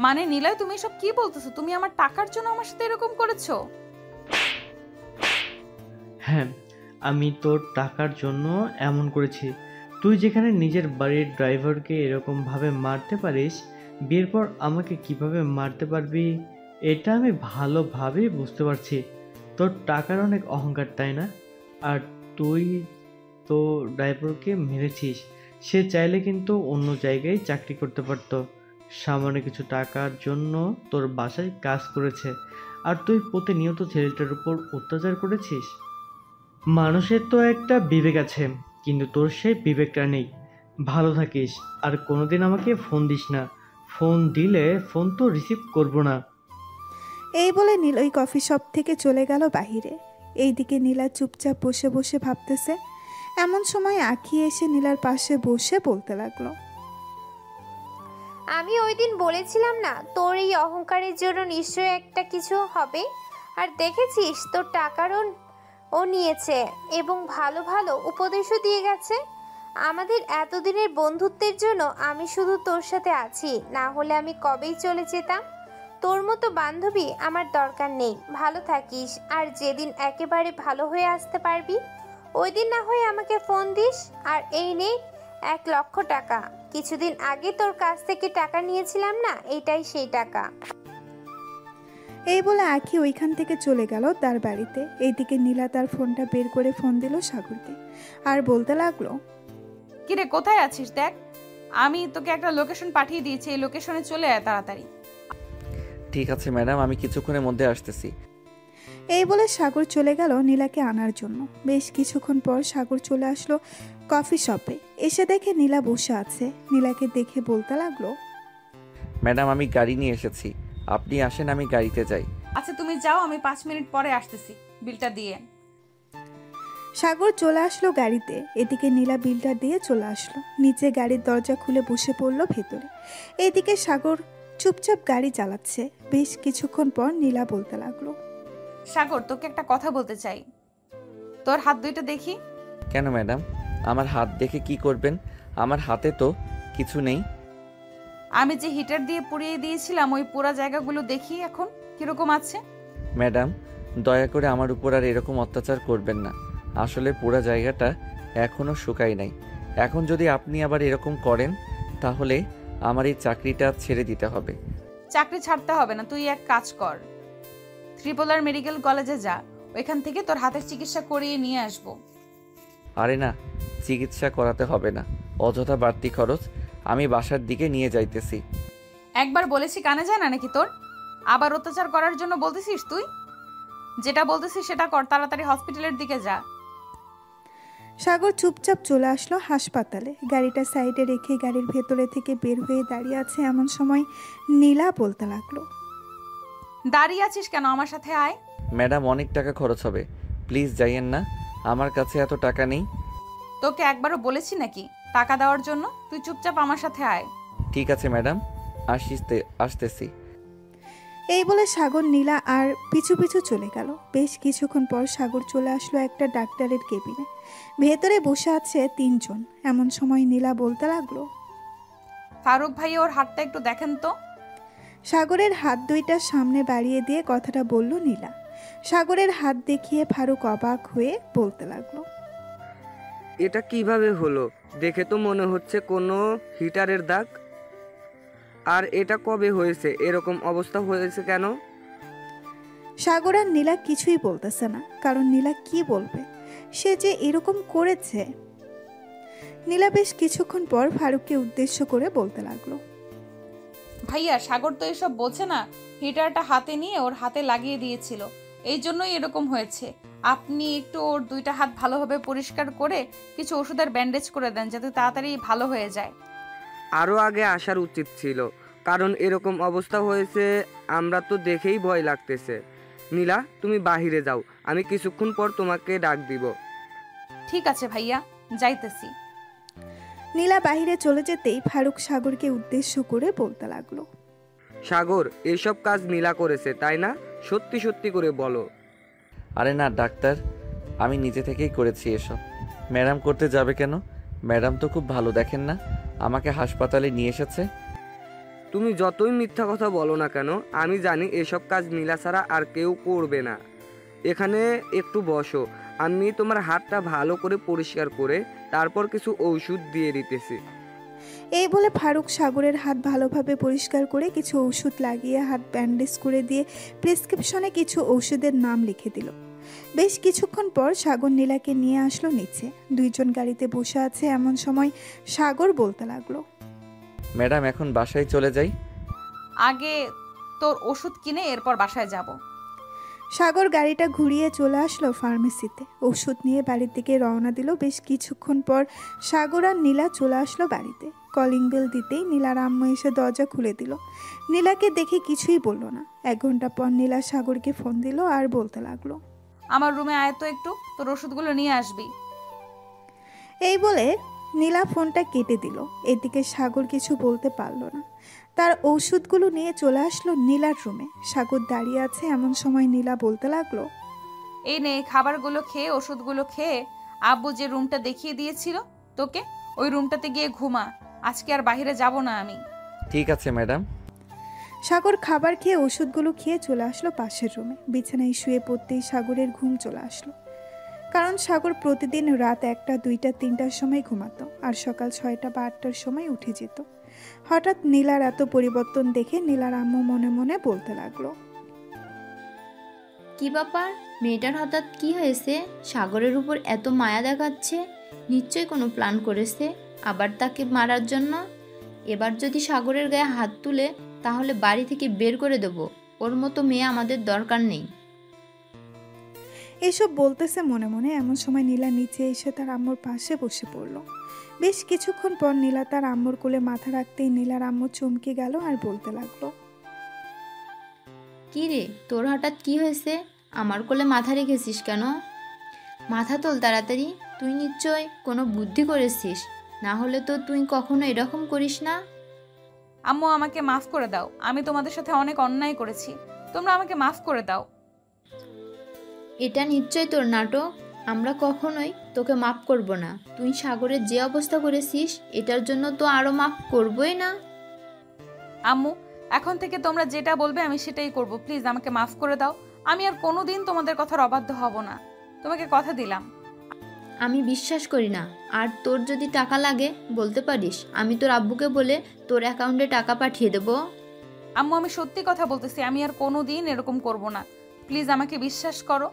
মানে নিলয়, তুমি এসব কি বলতেছো? তুমি আমার টাকার জন্য আমার সাথে এরকম করেছো? হ্যাঁ, আমি তোর টাকার জন্য এমন করেছি। তুই যেখানে নিজের বাড়ির ড্রাইভারকে এরকমভাবে মারতে পারিস, বিয়ের পর আমাকে কিভাবে মারতে পারবি এটা আমি ভালোভাবেই বুঝতে পারছি। তোর টাকার অনেক অহংকার, তাই না? আর তুই তো ড্রাইভারকে মেরেছিস। সে চাইলে কিন্তু অন্য জায়গায় চাকরি করতে পারতো। সামান্য কিছু টাকার জন্য তোর বাসায় কাজ করেছে, আর তুই প্রতিনিয়ত ছেলেটার উপর অত্যাচার করেছিস। মানুষের তো একটা বিবেক আছে, কিন্তু তোর সেই বিবেকটা নেই। ভালো থাকিস, আর কোনোদিন আমাকে ফোন দিস না। ফোন দিলে ফোন তো রিসিভ করব না। এই বলে নিলয় কফি শপ থেকে চলে গেল বাহিরে। এইদিকে নীলা চুপচাপ বসে বসে ভাবতেছে। এমন সময় আঁখি এসে নীলার পাশে বসে বলতে লাগলো, আমি ওই দিন বলেছিলাম না তোর এই অহংকারের জন্য নিশ্চয়ই একটা কিছু হবে। আর দেখেছিস তোর টাকারও ও নিয়েছে এবং ভালো ভালো উপদেশও দিয়ে গেছে। আমাদের এতদিনের বন্ধুত্বের জন্য আমি শুধু তোর সাথে আছি, না হলে আমি কবেই চলে যেতাম। তোর মতো বান্ধবী আমার দরকার নেই। ভালো থাকিস, আর যেদিন একেবারে ভালো হয়ে আসতে পারবি ওই দিন না হয়ে আমাকে ফোন দিস। আর এই নে 1,00,000 টাকা। কিছুদিন আগে তোর কাছ থেকে টাকা নিয়েছিলাম না, এটাই সেই টাকা। এই বলে আঁখি ওইখান থেকে চলে গেল তার বাড়িতে। এইদিকে নীলা তার ফোনটা বের করে ফোন দিল সাগরকে, আর বলতে লাগলো, কিরে কোথায় আছিস? দেখ, আমি তোকে একটা লোকেশন পাঠিয়ে দিয়েছি, এই লোকেশনে চলে আয় তাড়াতাড়ি। ঠিক আছে ম্যাডাম, আমি কিছুক্ষণের মধ্যে আসতেছি। এই বলে সাগর চলে গেল নীলাকে আনার জন্য। বেশ কিছুক্ষণ পর সাগর চলে আসলো কফি শপে। এসে দেখে নীলা বসে আছে। নীলাকে দেখে বলতে লাগলো, ম্যাডাম আমি গাড়ি নিয়ে এসেছি, আপনি আসেন, আমি গাড়িতে যাই। আচ্ছা তুমি যাও, আমি 5 মিনিট পরে আসতেছি, বিলটা দিয়ে। সাগর চলে আসলো গাড়িতে। এদিকে নীলা বিলটা দিয়ে চলে আসলো নিচে। গাড়ির দরজা খুলে বসে পড়লো ভেতরে। এইদিকে সাগর চুপচাপ গাড়ি চালাচ্ছে। বেশ কিছুক্ষণ পর নীলা বলতে লাগলো, সাগর, তোকে একটা কথা বলতে চাই। তোর হাত দুইটা দেখি। কেন ম্যাডাম, আমার হাত দেখে কি করবেন? আমার হাতে তো কিছু নেই। আমি যে হিটার দিয়ে পুড়িয়ে দিয়েছিলাম ওই পুরা জায়গাগুলো দেখি এখন কিরকম আছে। ম্যাডাম দয়া করে আমার উপর আর এরকম অত্যাচার করবেন না। আসলে পুরো জায়গাটা এখনও শুকায় নাই। এখন যদি আপনি আবার এরকম করেন তাহলে আমার এই চাকরিটা ছেড়ে দিতে হবে। চাকরি ছাড়তে হবে না, তুই এক কাজ কর, ত্রিপোলার মেডিকেল কলেজে যা, ওইখান থেকে তোর হাতের চিকিৎসা করিয়ে নিয়ে আসবো। আরে না, চিকিৎসা করাতে হবে না, অযথা বাড়তি খরচ। আমি বাসার দিকে নিয়ে যাইতেছি। একবার বলেছি কানে যায় না নাকি তোর? আবার অত্যাচার করার জন্য বলতেছিস তুই? যেটা বলতেছিস সেটা কর, তাড়াতাড়ি হসপিটালের দিকে যা। সাগর চুপচাপ চলে আসলো হাসপাতালে। গাড়িটা সাইডে রেখে গাড়ির ভেতরে থেকে বের হয়ে দাঁড়িয়ে আছে। এমন সময় নীলা বলতে লাগলো, দাঁড়িয়ে আছিস কেন? আমার সাথে আয়। ম্যাডাম অনেক টাকা খরচ হবে, প্লিজ যাইয়েন না, আমার কাছে এত টাকা নেই। তোকে একবারও বলেছি নাকি টাকা দেওয়ার জন্য? তুই চুপচাপ আমার সাথে আয়। ঠিক আছে ম্যাডাম, আসতেছি। এই বলে সাগর নীলা আর পিছু পিছু চলে গেল। বেশ কিছুক্ষণ পর সাগর চলে আসলো একটা ডাক্তারের কেবিনে। ভেতরে বসে আছে 3 জন। এমন সময় নীলা বলতে লাগলো, ফারুক ভাই, ওর হাতটা একটু দেখেন তো। সাগরের হাত দুইটা সামনে বাড়িয়ে দিয়ে কথাটা বলল নীলা। সাগরের হাত দেখিয়ে ফারুক অবাক হয়ে বলতে লাগলো, এটা কিভাবে হলো? দেখে তো মনে হচ্ছে কোনো হিটারের দাগ। আর এটা কবে হয়েছে? এরকম অবস্থা হয়েছে কেন? সাগর আর নীলা কিছুই বলতেছে না, কারণ নীলা কি বলবে? সে যে এরকম করেছে। নীলা বেশ কিছুক্ষণ পর ফারুককে উদ্দেশ্য করে বলতে লাগলো, ভাইয়া, সাগর তো এসব বোঝে না। হিটারটা হাতে নিয়ে ওর হাতে লাগিয়ে দিয়েছিল, এই জন্যই এরকম হয়েছে। আপনি একটু ওর 2টা হাত ভালোভাবে পরিষ্কার করে কিছু ওষুধের ব্যান্ডেজ করে দেন, যাতে তাড়াতাড়ি ভালো হয়ে যায়। আরও আগে আসার উচিত ছিল, কারণ এরকম অবস্থা হয়েছে আমরা তো দেখেই ভয় লাগতেছে। নীলা, তুমি বাহিরে যাও, আমি কিছুক্ষণ পর তোমাকে ডাক দিব। ঠিক আছে ভাইয়া, যাইতেছি। নীলা বাহিরে চলে যেতেই ফারুক সাগরকে উদ্দেশ্য করে বলতে লাগলো, সাগর, এইসব কাজ নীলা করেছে তাই না? সত্যি সত্যি করে বলো। আরে না ডাক্তার, আমি নিজে থেকেই করেছি এসব। ম্যাডাম করতে যাবে কেন? ম্যাডাম তো খুব ভালো, দেখেন না আমাকে হাসপাতালে নিয়ে এসেছে। তুমি যতই মিথ্যা কথা বলো না কেন, আমি জানি এসব কাজ নীলা ছাড়া আর কেউ করবে না। এখানে একটু বসো, আমি তোমার হাতটা ভালো করে পরিষ্কার করে তারপর কিছু ঔষধ দিয়ে দিতেছি। এই বলে ফারুক সাগরের হাত ভালোভাবে পরিষ্কার করে কিছু ওষুধ লাগিয়ে হাত ব্যান্ডেজ করে দিয়ে প্রেসক্রিপশনে কিছু ওষুধের নাম লিখে দিল। বেশ কিছুক্ষণ পর সাগর নীলাকে নিয়ে আসলো নিচে। দুইজন গাড়িতে বসে আছে, এমন সময় সাগর বলতে লাগলো, ম্যাডাম এখন বাসায় চলে যাই? আগে তোর ওষুধ কিনে এরপর বাসায় যাব। সাগর গাড়িটা ঘুরিয়ে চলে আসলো ফার্মেসিতে। ওষুধ নিয়ে বাড়ির দিকে রওনা দিল। বেশ কিছুক্ষণ পর সাগর আর নীলা চলে আসলো বাড়িতে। কলিং বেল দিতেই নীলার আম্মু এসে দরজা খুলে দিল। নীলাকে দেখে কিছুই বলল না। 1 ঘন্টা পর নীলা সাগরকে ফোন দিল আর বলতে লাগলো, আমার রুমে আয় তো একটু, তোর ওষুধগুলো নিয়ে আসবি। এই বলে নীলা ফোনটা কেটে দিল। এদিকে সাগর কিছু বলতে পারল না। তার ওষুধগুলো নিয়ে চলে আসলো নীলার রুমে। সাগর দাঁড়িয়ে আছে, এমন সময় নীলা বলতে লাগলো, এই নে খাবারগুলো খেয়ে ওষুধগুলো খেয়ে আব্বু যে রুমটা দেখিয়ে দিয়েছিল তোকে, ওই রুমটাতে গিয়ে ঘুমা। আজকে আর বাইরে যাব না আমি। ঠিক আছে ম্যাডাম। সাগর খাবার খেয়ে ওষুধগুলো খেয়ে চলে আসলো পাশের রুমে। বিছানায় শুয়ে পড়তেই সাগরের ঘুম চলে আসলো। কারণ সাগর প্রতিদিন রাত 1টা, 2টা, 3টার সময় ঘুমাতো আর সকাল 6টা বা 8টার সময় উঠে যেত। হঠাৎ নীলার এত পরিবর্তন দেখে নীলার আম্মু মনে মনে বলতে লাগলো, কি ব্যাপার, মেয়েটার হঠাৎ কি হয়েছে? সাগরের উপর এত মায়া দেখাচ্ছে, নিশ্চয়ই কোনো প্ল্যান করেছে আবার তাকে মারার জন্য। এবার যদি সাগরের গায়ে হাত তুলে তাহলে বাড়ি থেকে বের করে দেব। ওর মতো মেয়ে আমাদের দরকার নেই। এসব বলতেছে মনে মনে। এমন সময় নীলা নিচে এসে তার আম্মুর পাশে বসে পড়ল। বেশ কিছুক্ষণ পর নীলা তার আম্মুর কোলে মাথা রাখতেই নীলার আম্মু চমকে গেল আর বলতে লাগলো, কি রে, তোর হঠাৎ কি হয়েছে? আমার কোলে মাথা রেখেছিস কেন? মাথা তোল তাড়াতাড়ি, তুই নিশ্চয় কোনো বুদ্ধি করেছিস, না হলে তো তুই কখনো এরকম করিস না। আম্মু আমাকে মাফ করে দাও, আমি তোমাদের সাথে অনেক অন্যায় করেছি, তোমরা আমাকে মাফ করে দাও। এটা নিশ্চয় তোর নাটক, আমরা কখনোই তোকে মাফ করব না। তুই সাগরের যে অবস্থা করেছিস এটার জন্য তো আরও মাফ করবই না। আম্মু, এখন থেকে তোমরা যেটা বলবে আমি সেটাই করব, প্লিজ আমাকে মাফ করে দাও। আমি আর কোনোদিন তোমাদের কথার অবাধ্য হব না, তোমাকে কথা দিলাম। আমি বিশ্বাস করি না। আর তোর যদি টাকা লাগে বলতে পারিস, আমি তোর আব্বুকে বলে তোর অ্যাকাউন্টে টাকা পাঠিয়ে দেব। আম্মু, আমি সত্যি কথা বলতেছি, আমি আর কোনোদিন এরকম করব না, প্লিজ আমাকে বিশ্বাস করো।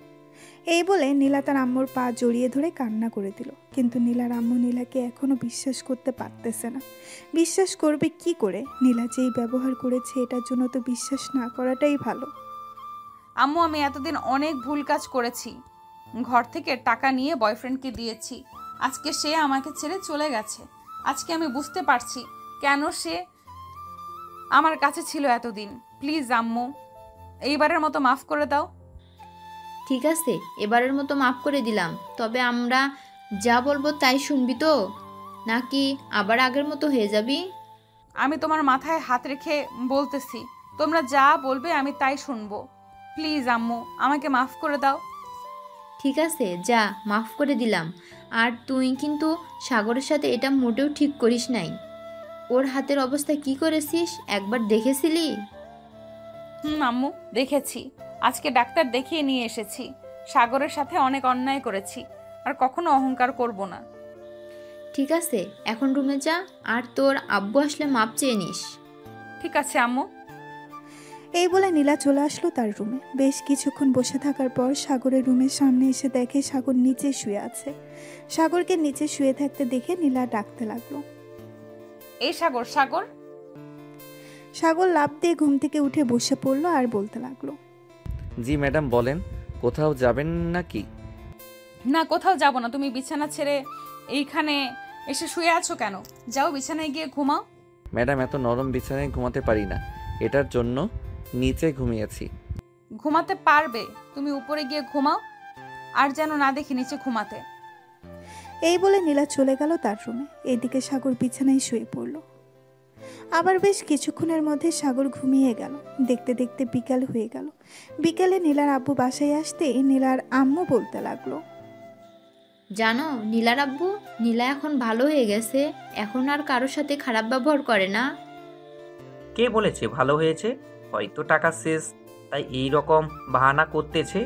এই বলে নীলা তার আম্মুর পা জড়িয়ে ধরে কান্না করে দিল। কিন্তু নীলার আম্মু নীলাকে এখনো বিশ্বাস করতে পারতেছে না। বিশ্বাস করবে কি করে? নীলা যেই ব্যবহার করেছে এটার জন্য তো বিশ্বাস না করাটাই ভালো। আম্মু, আমি এতদিন অনেক ভুল কাজ করেছি। ঘর থেকে টাকা নিয়ে বয়ফ্রেন্ডকে দিয়েছি, আজকে সে আমাকে ছেড়ে চলে গেছে। আজকে আমি বুঝতে পারছি কেন সে আমার কাছে ছিল এতদিন। প্লিজ আম্মু, এইবারের মতো মাফ করে দাও। ঠিক আছে, এবারের মতো মাফ করে দিলাম, তবে আমরা যা বলবো তাই শুনবি তো, নাকি আবার আগের মতো হয়ে যাবি? আমি তোমার মাথায় হাত রেখে বলতেছি, তোমরা যা বলবে আমি তাই শুনবো। প্লিজ আম্মু, আমাকে মাফ করে দাও। ঠিক আছে, যা, মাফ করে দিলাম। আর তুই কিন্তু সাগরের সাথে এটা মোটেও ঠিক করিস নাই। ওর হাতের অবস্থা কি করেছিস একবার দেখেছিলি? আম্মু, দেখেছি। আজকে ডাক্তার দেখিয়ে নিয়ে এসেছি। সাগরের সাথে অনেক অন্যায় করেছি, আর কখনো অহংকার করব না। ঠিক আছে, এখন রুমে যা, আর তোর আব্বু আসলে মাপ চেয়ে নিস। ঠিক আছে আম্মু। এই বলে নীলা চলে আসলো তার রুমে। বেশ কিছুক্ষণ বসে থাকার পর সাগরের রুমের সামনে এসে দেখে সাগর নিচে শুয়ে আছে। সাগরকে নিচে শুয়ে থাকতে দেখে নীলা ডাকতে লাগলো, এই সাগর, সাগর। সাগর লাফ দিয়ে ঘুম থেকে উঠে বসে পড়লো আর বলতে লাগলো, জি ম্যাডাম বলেন, কোথাও যাবেন নাকি? না, কোথাও যাব না। তুমি বিছানা ছেড়ে এইখানে এসে শুয়ে আছো কেন? যাও বিছানায় গিয়ে ঘুমাও। ম্যাডাম এত নরম বিছানায় ঘুমাতে পারি না, এটার জন্য নিচে ঘুমিয়েছি। ঘুমাতে পারবে, তুমি উপরে গিয়ে ঘুমাও, আর যেন না দেখি নিচে ঘুমাতে। এই বলে নীলা চলে গেল তার রুমে। এদিকে সাগর বিছানায় শুয়ে পড়ল। আবার বেশ কিছুক্ষণের মধ্যে সাগর ঘুমিয়ে গেল। দেখতে দেখতে বিকাল হয়ে গেল। বিকালে নীলার আব্বু বাসায় আসতে নীলার আম্মু বলতে লাগলো, জানো নীলার আব্বু, নীলা এখন ভালো হয়ে গেছে, এখন আর কারোর সাথে খারাপ ব্যবহার করে না। কে বলেছে ভালো হয়েছে? হয়তো টাকা শেষ, তাই এই রকম বাহানা করতেছে।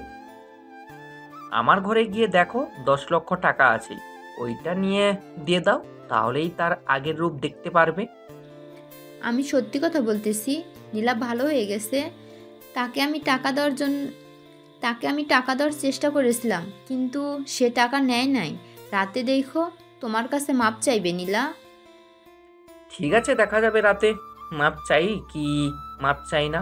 আমার ঘরে গিয়ে দেখো 10 লক্ষ টাকা আছে, ওইটা নিয়ে দিয়ে দাও, তাহলেই তার আগের রূপ দেখতে পারবে। আমি সত্যি কথা বলতেছি, নীলা ভালো হয়ে গেছে। তাকে আমি টাকা দেওয়ার চেষ্টা করেছিলাম, কিন্তু সে টাকা নেয় নাই। রাতে দেখো তোমার কাছে মাপ চাইবে নীলা। ঠিক আছে, দেখা যাবে রাতে মাপ চাই কি মাপ চাই না।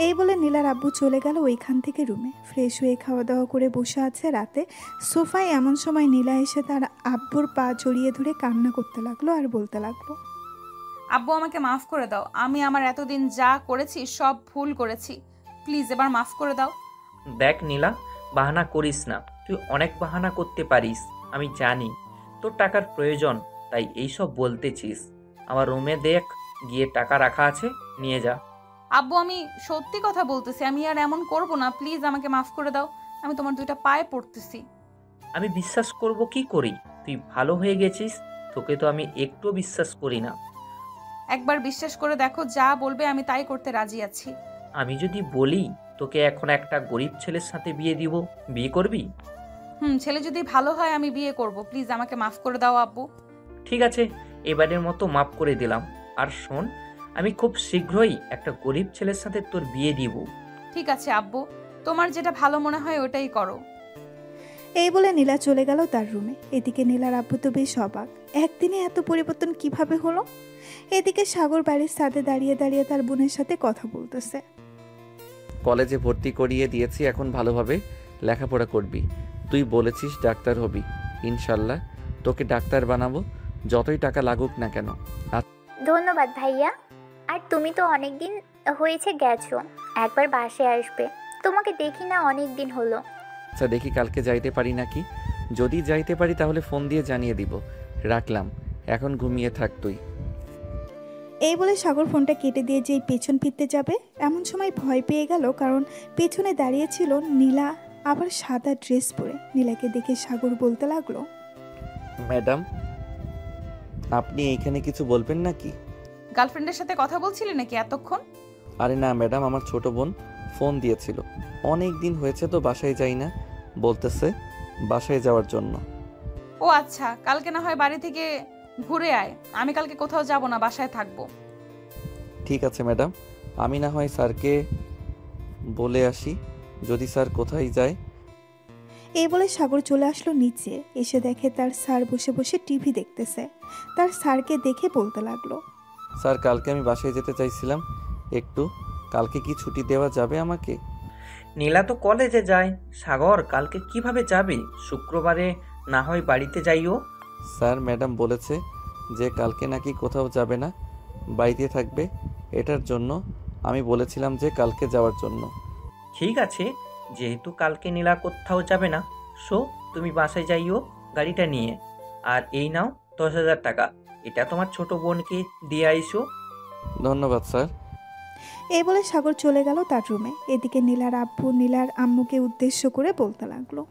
এই বলে নীলার আব্বু চলে গেল ওইখান থেকে রুমে। ফ্রেশ হয়ে খাওয়া দাওয়া করে বসে আছে রাতে সোফায়। এমন সময় নীলা এসে তার আব্বুর পা জড়িয়ে ধরে কান্না করতে লাগলো আর বলতে লাগলো, আব্বু আমাকে মাফ করে দাও, আমি আমার এতদিন যা করেছি সব ভুল করেছি, প্লিজ এবার মাফ করে দাও। দেখ নীলা, বাহানা করিস না, তুই অনেক বাহানা করতে পারিস, আমি জানি তোর টাকার প্রয়োজন, তাই এইসব বলতেছিস। আমার রুমে দেখ, গিয়ে টাকা রাখা আছে, নিয়ে যা। আব্বু আমি সত্যি কথা বলতেছি, আমি আর এমন করব না, প্লিজ আমাকে মাফ করে দাও, আমি তোমার দুইটা পায়ে পড়তেছি। আমি বিশ্বাস করব কি করি? তুই ভালো হয়ে গেছিস, তোকে তো আমি একটু বিশ্বাস করি না। একবার বিশ্বাস করে দেখো, যা বলবে আমি তাই করতে রাজি আছি। আমি যদি বলি তোকে এখন একটা গরিব ছেলের সাথে বিয়ে দিব, বিয়ে করবি? ছেলে যদি ভালো হয় আমি বিয়ে করব, প্লিজ আমাকে মাফ করে দাও আব্বু। ঠিক আছে, এবারের মতো মাফ করে দিলাম। আর শোন, আমি খুব শীঘ্রই একটা গরিব ছেলের সাথে তোর বিয়ে দিব। ঠিক আছে আব্বু, তোমার যেটা ভালো মনে হয় ওটাই করো। এই বলে নীলা চলে গেল তার রুমে। এদিকে নীলার আব্বু তো বেশ অবাক, একদিনে এত পরিবর্তন কিভাবে হলো। এদিকে সাগর বাড়ির ছাদে দাঁড়িয়ে দাঁড়িয়ে তার বোনের সাথে কথা বলতেছে। কলেজে ভর্তি করিয়ে দিয়েছি, এখন ভালোভাবে লেখাপড়া করবি। তুই বলেছিস ডাক্তার হবি, ইনশাল্লাহ তোকে ডাক্তার বানাবো, যতই টাকা লাগুক না কেন। ধন্যবাদ ভাইয়া। আর তুমি তো অনেক দিন হয়েছে গেছো, একবার বাসায় আসবে, তোমাকে দেখি না অনেক দিন হলো। আচ্ছা দেখি কালকে যাইতে পারি নাকি, যদি যাইতে পারি তাহলে ফোন দিয়ে জানিয়ে দিব। রাখলাম, এখন ঘুমিয়ে থাক তুই। এই বলে সাগর ফোনটা কেটে দিয়ে যেই পেছন ফিরতে যাবে, এমন সময় ভয় পেয়ে গেল, কারণ পেছনে দাঁড়িয়েছিল নীলা, আবার সাদা ড্রেস পরে। নীলাকে দেখে সাগর বলতে লাগলো, ম্যাডাম আপনি এইখানে কিছু বলবেন নাকি? গার্লফ্রেন্ডের সাথে কথা বলছিলে নাকি এতক্ষণ? আরে না ম্যাডাম, আমার ছোট বোন ফোন দিয়েছিল, অনেক দিন হয়েছে তো বাসায় যাই না, বলতেছে বাসায় যাওয়ার জন্য। ও আচ্ছা, কালকে না হয় বাড়ি থেকে ঘুরে আয়, আমি কালকে কোথাও যাব না, বাসায় থাকবো। ঠিক আছে ম্যাডাম, আমি না হয় স্যারকে বলে আসি, যদি স্যার কোথায় যায়। এই বলে সাগর চলে আসলো নিচে। এসে দেখে তার স্যার বসে বসে টিভি দেখতেছে। তার স্যারকে দেখে বলতে লাগলো, স্যার কালকে আমি বাসায় যেতে চাইছিলাম একটু, কালকে কি ছুটি দেওয়া যাবে আমাকে? নীলা তো কলেজে যায়, সাগর কালকে কিভাবে যাবে? শুক্রবারে না হয় বাড়িতে যাইও। স্যার ম্যাডাম বলেছে যে কালকে নাকি কোথাও যাবে না, বাড়িতে থাকবে, এটার জন্য আমি বলেছিলাম যে কালকে যাওয়ার জন্য। ঠিক আছে, যেহেতু কালকে নীলা কোথাও যাবে না, সো তুমি বাসায় যাইও গাড়িটা নিয়ে। আর এই নাও 10,000 টাকা, এটা তোমার ছোট বোনকে দিয়ে আইসো। ধন্যবাদ স্যার। এই বলে সাগর চলে গেল তার রুমে। এদিকে নীলার আব্বু নীলার আম্মুকে উদ্দেশ্য করে বলতে লাগলো,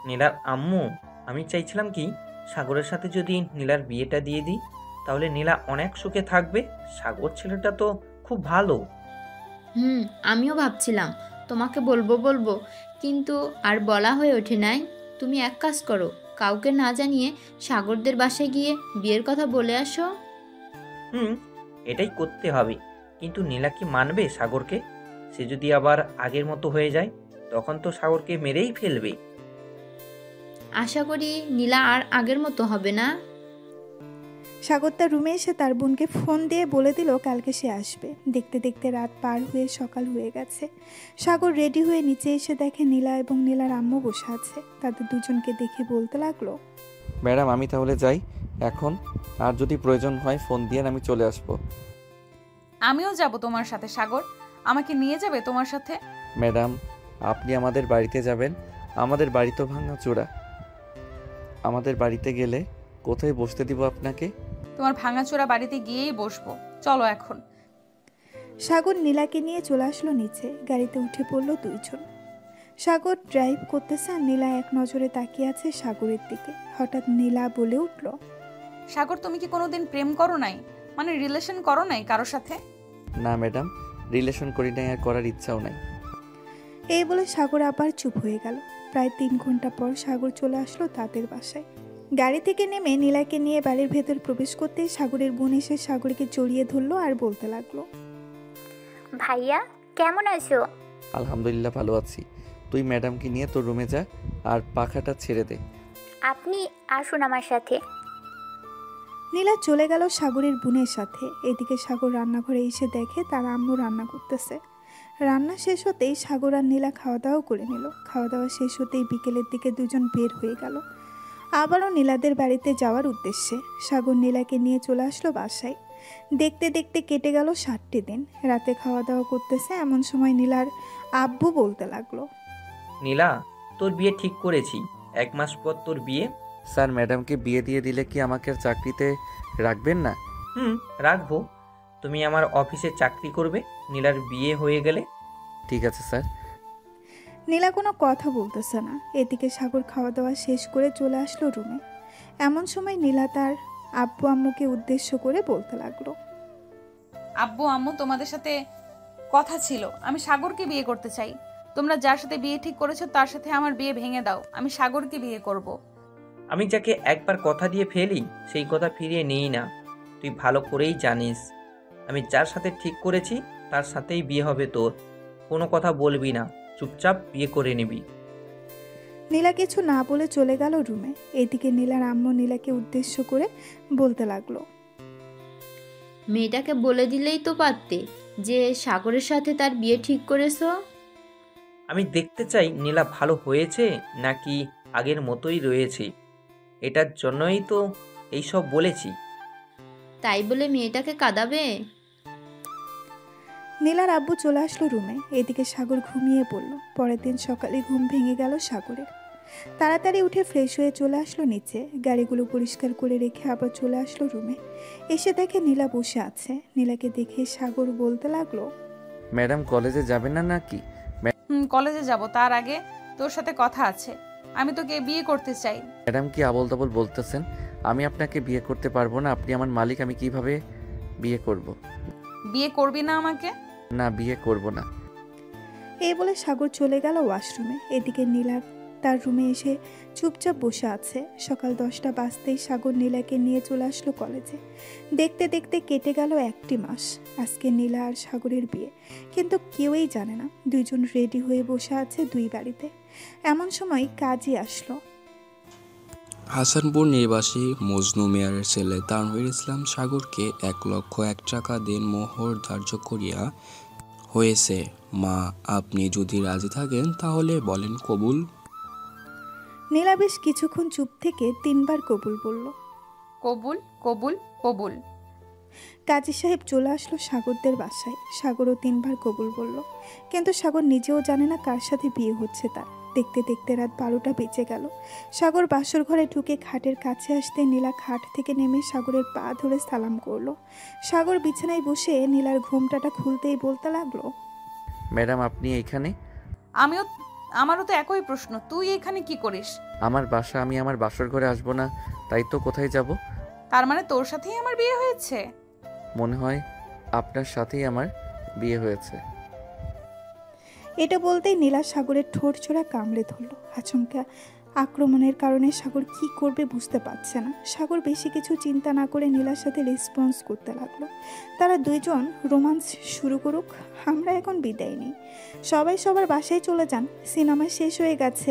নীলার আম্মু, আমি চাইছিলাম কি সাগরের সাথে যদি নীলার বিয়েটা দিয়ে দিই, তাহলে নীলা অনেক সুখে থাকবে। সাগর ছেলেটা তো খুব ভালো। আমিও ভাবছিলাম তোমাকে বলবো, কিন্তু আর বলা হয়ে ওঠে নাই। তুমি এক কাজ করো, কাউকে না জানিয়ে সাগরদের বাসায় গিয়ে বিয়ের কথা বলে আসো। এটাই করতে হবে, কিন্তু নীলা কি মানবে সাগরকে? সে যদি আবার আগের মতো হয়ে যায়, তখন তো সাগরকে মেরেই ফেলবে। আশা করি নীলা আর আগের মতো হবে না। সাগর তার রুমে এসে তার বোনকে ফোন দিয়ে বলে দিল কালকে সে আসবে। দেখতে দেখতে রাত পার হয়ে সকাল হয়ে গেছে। সাগর রেডি হয়ে নিচে এসে দেখে নীলা এবং নীলার আম্মু বসে আছে। তাদের দুজনকে দেখে বলতে লাগলো, ম্যাডাম আমি তাহলে যাই এখন, আর যদি প্রয়োজন হয় ফোন দিয়ে আমি চলে আসবো। আমিও যাব তোমার সাথে সাগর, আমাকে নিয়ে যাবে তোমার সাথে? ম্যাডাম, আপনি আমাদের বাড়িতে যাবেন? আমাদের বাড়ি তো ভাঙাচোরা। আমাদের বাড়িতে গেলে কোথায় বসতে দিব আপনাকে? তোমার ভাঙাচোরা বাড়িতে গিয়েই বসবো। চলো এখন। সাগর নীলাকে নিয়ে চলে আসলো নিচে। গাড়িতে উঠে পড়লো দুইজন। সাগর ড্রাইভ করতেছে আর নীলা এক নজরে তাকিয়ে আছে সাগরের দিকে। হঠাৎ নীলা বলে উঠল, সাগর, তুমি কি কোনোদিন প্রেম করো নাই? মানে রিলেশন করো নাই কারোর সাথে? না ম্যাডাম, রিলেশন করি নাই আর করার ইচ্ছাও নাই। এই বলে সাগর আবার চুপ হয়ে গেল। প্রায় 3 ঘন্টা পর সাগর চলে আসলো তাদের বাসায়। গাড়ি থেকে নেমে নীলাকে নিয়ে বাড়ির ভেতর প্রবেশ করতেই সাগরের বোন এসে সাগরকে জড়িয়ে ধরলো আর বলতে লাগলো, ভাইয়া কেমন আছো? আলহামদুলিল্লাহ ভালো আছি। তুই ম্যাডামকে নিয়ে তোর রুমে যা আর পাখাটা ছেড়ে দে। আপনি আসুন আমার সাথে। নীলা চলে গেল সাগরের বোনের সাথে। এদিকে সাগর রান্নাঘরে এসে দেখে তার আম্মু রান্না করতেছে। রান্না শেষ হতেই সাগর আর নীলা খাওয়া দাওয়া করে নিল। খাওয়া দাওয়া শেষ হতেই বিকেলের দিকে দুজন বের হয়ে গেল আবারও নীলাদের বাড়িতে যাওয়ার উদ্দেশ্যে। সাগর নীলাকে নিয়ে চলে আসলো বাসায়। দেখতে দেখতে কেটে গেল 7টি দিন। রাতে খাওয়া দাওয়া করতেছে এমন সময় নীলার আব্বু বলতে লাগলো, নীলা, তোর বিয়ে ঠিক করেছি। 1 মাস পর তোর বিয়ে। স্যার, ম্যাডামকে বিয়ে দিয়ে দিলে কি আমাকে আর চাকরিতে রাখবেন না? রাখবো। তুমি আমার অফিসে চাকরি করবে নীলার বিয়ে হয়ে গেলে। ঠিক আছে স্যার। নীলা কোনো কথা বলতেছে না। এদিকে সাগর খাওয়া দাওয়া শেষ করে চলে আসলো রুমে। এমন সময় নীলা তার আব্বু আম্মুকে উদ্দেশ্য করে বলতে লাগলো, আব্বু আম্মু, তোমাদের সাথে কথা ছিল। আমি সাগরকে বিয়ে করতে চাই। তোমরা যার সাথে বিয়ে ঠিক করেছো তার সাথে আমার বিয়ে ভেঙে দাও। আমি সাগরকে বিয়ে করব। আমি যাকে একবার কথা দিয়ে ফেলি সেই কথা ফিরিয়ে নিই না। তুই ভালো করেই জানিস আমি যার সাথে ঠিক করেছি তার সাথেই বিয়ে হবে তোর। কোনো কথা বলবি না, চুপচাপ বিয়ে করে নিবি। নীলা কিছু না বলে চলে গেল রুমে। এদিকে নীলার আম্মু নীলাকে উদ্দেশ্য করে বলতে লাগলো, মেয়েটাকে বলে দিলেই তো পারতে যে সাগরের সাথে তার বিয়ে ঠিক করেছো। আমি দেখতে চাই নীলা ভালো হয়েছে নাকি আগের মতোই রয়েছে। এটার জন্যই তো এইসব বলেছি। তাই বলে মেয়েটাকে কাঁদাবে? নীলার আব্বু চলে আসলো রুমে। এদিকে সাগর ঘুমিয়ে পড়ল। পরের দিন সকালে ঘুম ভেঙে গেল সাগরের। তাড়াতাড়ি উঠে ফ্রেশ হয়ে চলে আসলো নিচে। গাড়িগুলো পরিষ্কার করে রেখে আবার চলে আসলো রুমে। এসে দেখে নীলা বসে আছে। নীলাকে দেখে সাগর বলতে লাগলো, ম্যাডাম কলেজে যাবেন না নাকি? কলেজে যাব, তার আগে তোর সাথে কথা আছে। আমি তোকে বিয়ে করতে চাই। ম্যাডাম কি আবল তাবল বলতেছেন? আমি আপনাকে বিয়ে করতে পারবো না। আপনি আমার মালিক, আমি কিভাবে বিয়ে করব? বিয়ে করবি না আমাকে? না, বিয়ে করব না। এই বলে সাগর চলে গেল ওয়াশরুমে। এদিকে নীলা তার রুমে এসে চুপচাপ বসে আছে। সকাল 10টা বাজতেই সাগর নীলাকে নিয়ে চলে আসলো কলেজে। দেখতে দেখতে কেটে গেল 1টি মাস। আজকে নীলা আর সাগরের বিয়ে, কিন্তু কেউই জানে না দুইজন রেডি হয়ে বসে আছে 2 বাড়িতে। এমন সময় কাজী আসলো। হাসানপুর নিবাসী মজনু মিয়ারের ছেলে তানভীর ইসলাম সাগরকে 1,01,000 টাকা মোহর ধার্য করিয়া হয়েছে। মা, আপনি যদি রাজি থাকেন তাহলে বলেন কবুল। নীলা বেশ কিছুক্ষণ চুপ থেকে 3 বার কবুল বলল। কবুল, কবুল, কবুল। কাজী সাহেব চলে আসলো সাগরদের বাসায়। সাগরও 3 বার কবুল বলল, কিন্তু সাগর নিজেও জানে না কার সাথে বিয়ে হচ্ছে তার। দেখতে দেখতে রাত 12টা বেজে গেল। সাগর বাসর ঘরে ঢুকে খাটের কাছে আসতে নীলা খাট থেকে নেমে সাগরের পা ধরে সালাম করলো। সাগর বিছানায় বসে নীলার ঘোমটাটা খুলতেই বলতে লাগলো, ম্যাডাম আপনি এইখানে? আমারও তো একই প্রশ্ন, তুই এখানে কি করিস? আমার বাসা, আমি আমার বাসর ঘরে আসবো না তাই তো কোথায় যাব? তার মানে তোর সাথেই আমার বিয়ে হয়েছে? মনে হয় আপনার সাথেই আমার বিয়ে হয়েছে। এটা বলতেই নীলা সাগরের ঠোঁট ছোড়া কামড়ে ধরল। আচমকা আক্রমণের কারণে সাগর কি করবে বুঝতে পারছে না। সাগর বেশি কিছু চিন্তা না করে নীলার সাথে রেসপন্স করতে লাগলো। তারা দুইজন রোমান্স শুরু করুক, আমরা এখন বিদায় নিই। সবাই সবার বাসায় চলে যান, সিনেমা শেষ হয়ে গেছে।